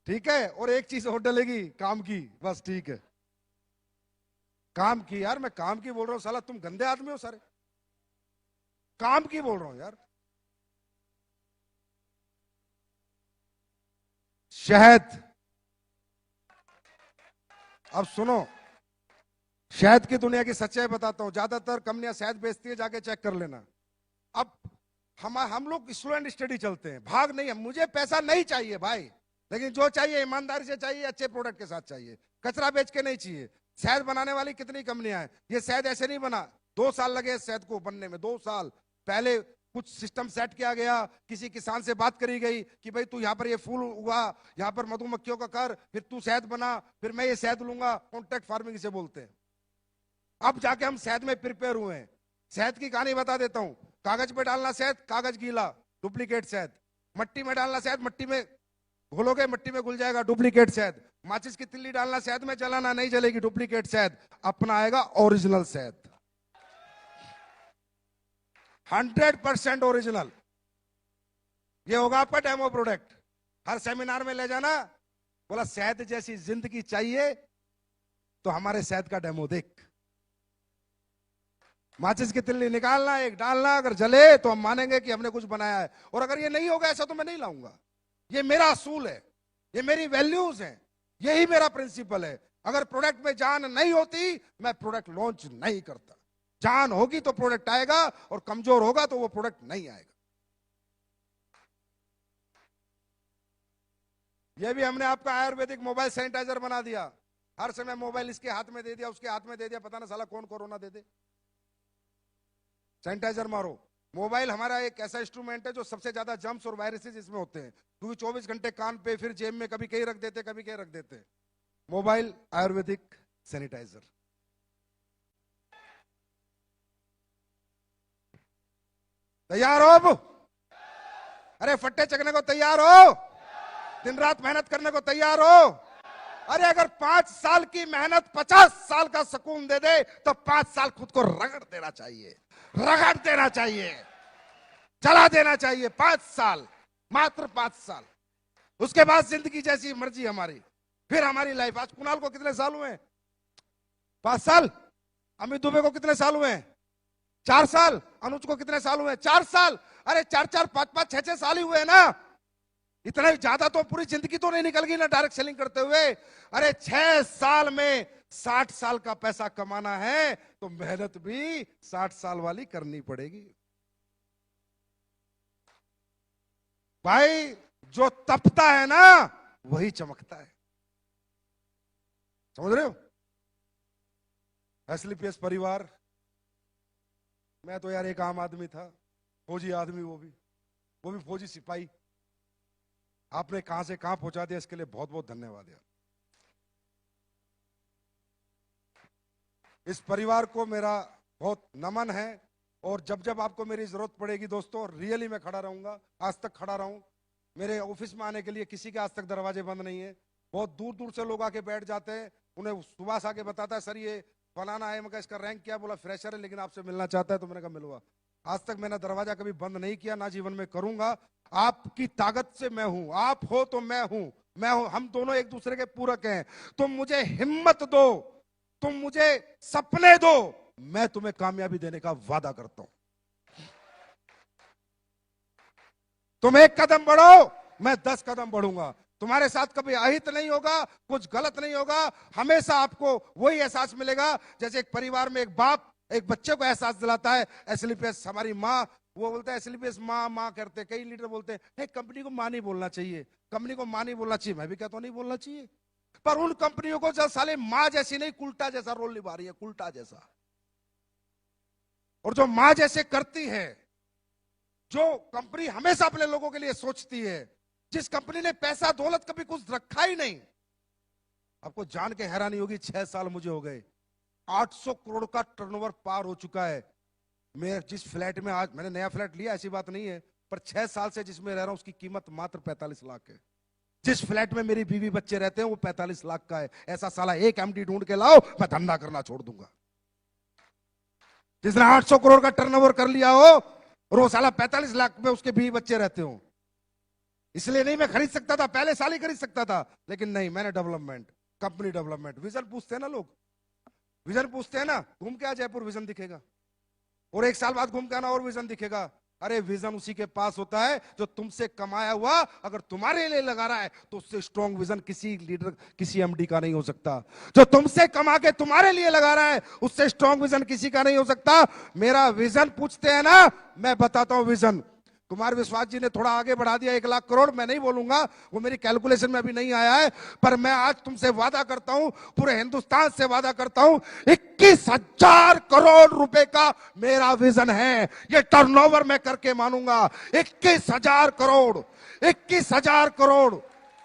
ठीक है? और एक चीज और डलेगी, काम की, बस ठीक है, काम की। यार मैं काम की बोल रहा हूं, साला तुम गंदे आदमी हो सारे, काम की बोल रहा हूं यार। शहद, अब सुनो, शहद की दुनिया की सच्चाई बताता हूं। ज्यादातर कंपनियां शहद बेचती है, जाके चेक कर लेना। अब हम लोग स्लो एंड स्टडी चलते हैं, भाग नहीं है। मुझे पैसा नहीं चाहिए भाई, लेकिन जो चाहिए ईमानदारी से चाहिए, अच्छे प्रोडक्ट के साथ चाहिए, कचरा बेच के नहीं चाहिए। शहद बनाने वाली कितनी कंपनियां हैं, ये शहद ऐसे नहीं बना, 2 साल लगे शहद को बनने में, 2 साल पहले कुछ सिस्टम सेट किया गया, किसी किसान से बात करी गई कि भाई तू यहाँ पर ये फूल उगा, यहाँ पर मधुमक्खियों का कर, फिर तू शहद बना, फिर मैं ये शहद लूंगा, कॉन्ट्रैक्ट फार्मिंग इसे बोलते हैं। अब जाके हम शहद में प्रिपेयर हुए हैं। शहद की कहानी बता देता हूं, कागज पे डालना शहद, कागज गीला, डुप्लीकेट शहद, मट्टी में डालना शहद, मट्टी में घोलोगे मट्टी में घुल जाएगा, डुप्लीकेट शहद, माचिस की तिल्ली डालना शहद में, जलाना नहीं जलेगी, डुप्लीकेट शहद, अपना आएगा ओरिजिनल शहद, 100% ओरिजिनल। ये होगा आपका डेमो प्रोडक्ट। हर सेमिनार में ले जाना, बोला शहद जैसी जिंदगी चाहिए तो हमारे शहद का डेमो देख। माचिस की तिल्ली निकालना, एक डालना, अगर जले तो हम मानेंगे कि हमने कुछ बनाया है, और अगर ये नहीं होगा ऐसा तो मैं नहीं लाऊंगा। ये मेरा असूल है, ये मेरी वैल्यूज हैं, यही मेरा प्रिंसिपल है। अगर प्रोडक्ट में जान नहीं होती मैं प्रोडक्ट लॉन्च नहीं करता। जान होगी तो प्रोडक्ट आएगा, और कमजोर होगा तो वो प्रोडक्ट नहीं आएगा। ये भी हमने आपका आयुर्वेदिक मोबाइल सैनिटाइजर बना दिया। हर समय मोबाइल इसके हाथ में दे दिया, उसके हाथ में दे दिया, पता ना साला कौन कोरोना दे दे। सैनिटाइजर मारो। मोबाइल हमारा एक ऐसा इंस्ट्रूमेंट है जो सबसे ज्यादा जर्म्स और वायरसेस इसमें होते हैं, क्योंकि 24 घंटे कान पे, फिर जेब में, कभी कहीं रख देते, कभी कहीं रख देते। Mobile Ayurvedic sanitizer. तैयार हो अब? अरे फट्टे चकने को तैयार हो? दिन रात मेहनत करने को तैयार हो? अरे अगर 5 साल की मेहनत 50 साल का सुकून दे दे तो 5 साल खुद को रगड़ देना चाहिए, रगड़ देना चाहिए, जला देना चाहिए। 5 साल, मात्र 5 साल, उसके बाद जिंदगी जैसी मर्जी हमारी, फिर हमारी लाइफ। आज कुणाल को कितने साल हुए? 5 साल। अमित दुबे को कितने साल हुए? 4 साल। अनुज को कितने साल हुए? 4 साल। अरे 4-4, 5-5, 6-6 साल ही हुए ना। इतना ज्यादा तो पूरी जिंदगी तो नहीं निकल गई ना डायरेक्ट सेलिंग करते हुए। अरे 6 साल में 60 साल का पैसा कमाना है तो मेहनत भी 60 साल वाली करनी पड़ेगी भाई। जो तपता है ना वही चमकता है, समझ रहे हो? एसलीपीएस परिवार, मैं तो यार एक आम आदमी था, फौजी आदमी, वो भी फौजी सिपाही। आपने कहां से कहां पहुंचा दिया, इसके लिए बहुत बहुत धन्यवाद यार। इस परिवार को मेरा बहुत नमन है, और जब जब आपको मेरी जरूरत पड़ेगी दोस्तों, रियली मैं खड़ा रहूंगा। आज तक खड़ा रहूं। मेरे ऑफिस में आने के लिए किसी के आज तक दरवाजे बंद नहीं है। बहुत दूर दूर से लोग आके बैठ जाते हैं, उन्हें सुबह से आके बताता है सर ये फलाना है, मैं कहा इसका रैंक क्या, बोला फ्रेशर है लेकिन आपसे मिलना चाहता है, तो मैंने कहा मिलवा। आज तक मैंने दरवाजा कभी बंद नहीं किया, ना जीवन में करूंगा। आपकी ताकत से मैं हूं, आप हो तो मैं हूं, हम दोनों एक दूसरे के पूरक हैं। तुम मुझे हिम्मत दो, तुम मुझे सपने दो, मैं तुम्हें कामयाबी देने का वादा करता हूं। तुम 1 कदम बढ़ो, मैं 10 कदम बढ़ूंगा। तुम्हारे साथ कभी अहित नहीं होगा, कुछ गलत नहीं होगा। हमेशा आपको वही एहसास मिलेगा जैसे एक परिवार में एक बाप एक बच्चे को एहसास दिलाता है। एसलीपीएस हमारी माँ, वो बोलता है एसलीपीएस माँ माँ करते, कई लीडर बोलते हैं कंपनी को माँ नहीं बोलना चाहिए, कंपनी को माँ नहीं बोलना चाहिए। मैं भी कहता हूं नहीं बोलना चाहिए, पर उन कंपनियों को जो साले माँ जैसी नहीं, कुल्टा जैसा रोल निभा रही है, कुल्टा जैसा। और जो माँ जैसे करती है, जो कंपनी हमेशा अपने लोगों के लिए सोचती है, जिस कंपनी ने पैसा दौलत कभी कुछ रखा ही नहीं। आपको जान के हैरानी होगी, 6 साल मुझे हो गए, 800 करोड़ का टर्नओवर पार हो चुका है। मैं जिस फ्लैट में, आज मैंने नया फ्लैट लिया ऐसी बात नहीं है, पर 6 साल से जिसमें रह रहा हूं उसकी कीमत मात्र 45 लाख है। जिस फ्लैट में मेरी बीवी बच्चे रहते हैं वो 45 लाख का है। ऐसा साला एक एमडी ढूंढ के लाओ, मैं धंधा करना छोड़ दूंगा। जिसने 800 करोड़ का टर्नओवर कर लिया हो और वो साला 45 लाख में उसके बीवी बच्चे रहते हो। इसलिए नहीं मैं खरीद सकता था, पहले साल ही खरीद सकता था, लेकिन नहीं, मैंने डेवलपमेंट, कंपनी डेवलपमेंट। विजन पूछते हैं ना लोग, विजन पूछते हैं ना, घूम के आ जयपुर विजन दिखेगा, और 1 साल बाद घूम के आना और विजन दिखेगा। अरे विजन उसी के पास होता है जो तुमसे कमाया हुआ अगर तुम्हारे लिए लगा रहा है तो उससे स्ट्रॉन्ग विजन किसी लीडर, किसी एमडी का नहीं हो सकता। जो तुमसे कमा के तुम्हारे लिए लगा रहा है उससे स्ट्रॉन्ग विजन किसी का नहीं हो सकता। मेरा विजन पूछते हैं ना, मैं बताता हूं विजन। कुमार विश्वास जी ने थोड़ा आगे बढ़ा दिया 1 लाख करोड़, मैं नहीं बोलूंगा, वो मेरी कैलकुलेशन में अभी नहीं आया है, पर मैं आज तुमसे वादा करता हूं, पूरे हिंदुस्तान से वादा करता हूं, 21,000 करोड़ रुपए का मेरा विजन है। ये टर्नओवर मैं करके मानूंगा। 21,000 करोड़, 21,000 करोड़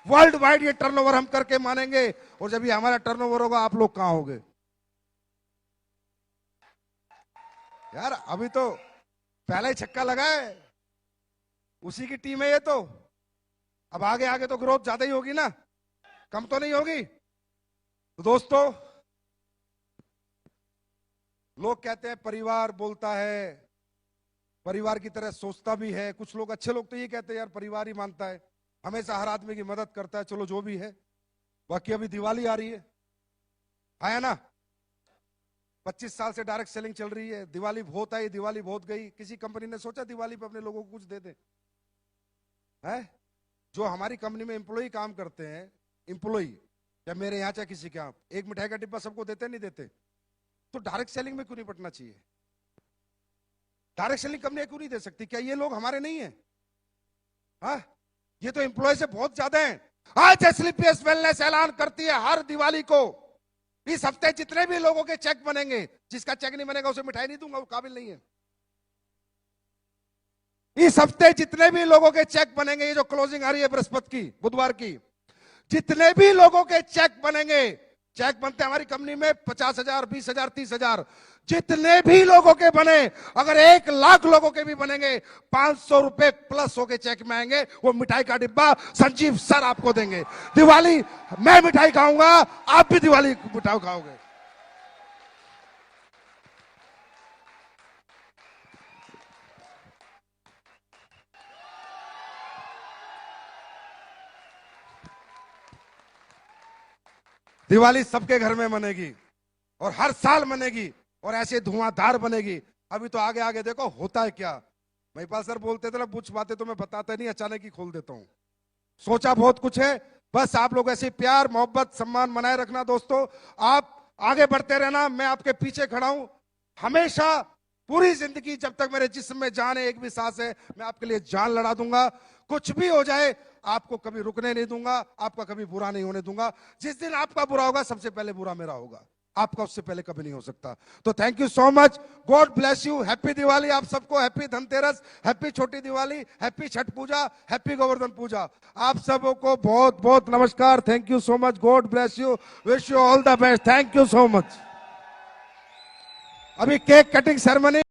वर्ल्ड वाइड ये टर्नओवर हम करके मानेंगे। और जब ये हमारा टर्नओवर होगा, आप लोग कहां होगे यार? अभी तो पहला ही छक्का लगा है, उसी की टीम है ये तो। अब आगे आगे तो ग्रोथ ज्यादा ही होगी ना, कम तो नहीं होगी। तो दोस्तों, लोग कहते हैं परिवार बोलता है, परिवार की तरह सोचता भी है। कुछ लोग, अच्छे लोग तो ये कहते हैं यार परिवार ही मानता है, हमेशा हर आदमी की मदद करता है। चलो जो भी है, बाकी अभी दिवाली आ रही है ना? 25 साल से डायरेक्ट सेलिंग चल रही है। दिवाली बहुत आई, दिवाली बहुत गई। किसी कंपनी ने सोचा दिवाली पे अपने लोगों को कुछ दे दे? है जो हमारी कंपनी में एम्प्लॉय काम करते हैं, एम्प्लॉय या मेरे यहां चाहे किसी के यहां, एक मिठाई का डिब्बा सबको देते नहीं देते? तो डायरेक्ट सेलिंग में क्यों नहीं पटना चाहिए? डायरेक्ट सेलिंग कंपनी क्यों नहीं दे सकती? क्या ये लोग हमारे नहीं है? हाँ, ये तो एम्प्लॉय से बहुत ज्यादा है। आज एसलीपीएस वेलनेस ऐलान करती है हर दिवाली को, इस हफ्ते जितने भी लोगों के चेक बनेंगे, जिसका चेक नहीं बनेगा उसे मिठाई नहीं दूंगा, वो काबिल नहीं है। इस हफ्ते जितने भी लोगों के चेक बनेंगे, ये जो क्लोजिंग आ रही है बृहस्पति की, बुधवार की, जितने भी लोगों के चेक बनेंगे, चेक बनते हमारी कंपनी में 50,000, 20,000, 30,000, जितने भी लोगों के बने, अगर 1 लाख लोगों के भी बनेंगे, 500 रुपए प्लस होके चेक में आएंगे। वो मिठाई का डिब्बा संजीव सर आपको देंगे। दिवाली मैं मिठाई खाऊंगा, आप भी दिवाली मिठाई खाओगे। दिवाली सबके घर में मनेगी और हर साल मनेगी और ऐसे धुआंधार बनेगी। अभी तो आगे आगे देखो होता है क्या। महिपाल सर बोलते थे ना, कुछ बातें तो मैं बताता नहीं, अचानक ही खोल देता हूं। सोचा बहुत कुछ है, बस आप लोग ऐसे प्यार मोहब्बत सम्मान बनाए रखना। दोस्तों, आप आगे बढ़ते रहना, मैं आपके पीछे खड़ा हूं हमेशा। पूरी जिंदगी जब तक मेरे जिस्म में जान है, एक भी सांस है, मैं आपके लिए जान लड़ा दूंगा। कुछ भी हो जाए, आपको कभी रुकने नहीं दूंगा, आपका कभी बुरा नहीं होने दूंगा। जिस दिन आपका बुरा होगा, सबसे पहले बुरा मेरा होगा, आपका उससे पहले कभी नहीं हो सकता। तो thank you so much, God bless you, happy Diwali आप सबको, हैप्पी धनतेरस, हैप्पी छोटी दिवाली, हैप्पी छठ पूजा, हैप्पी गोवर्धन पूजा। आप सबको बहुत बहुत नमस्कार, thank you so much, God bless you, wish you all the best, thank you so much. अभी केक कटिंग सेरेमनी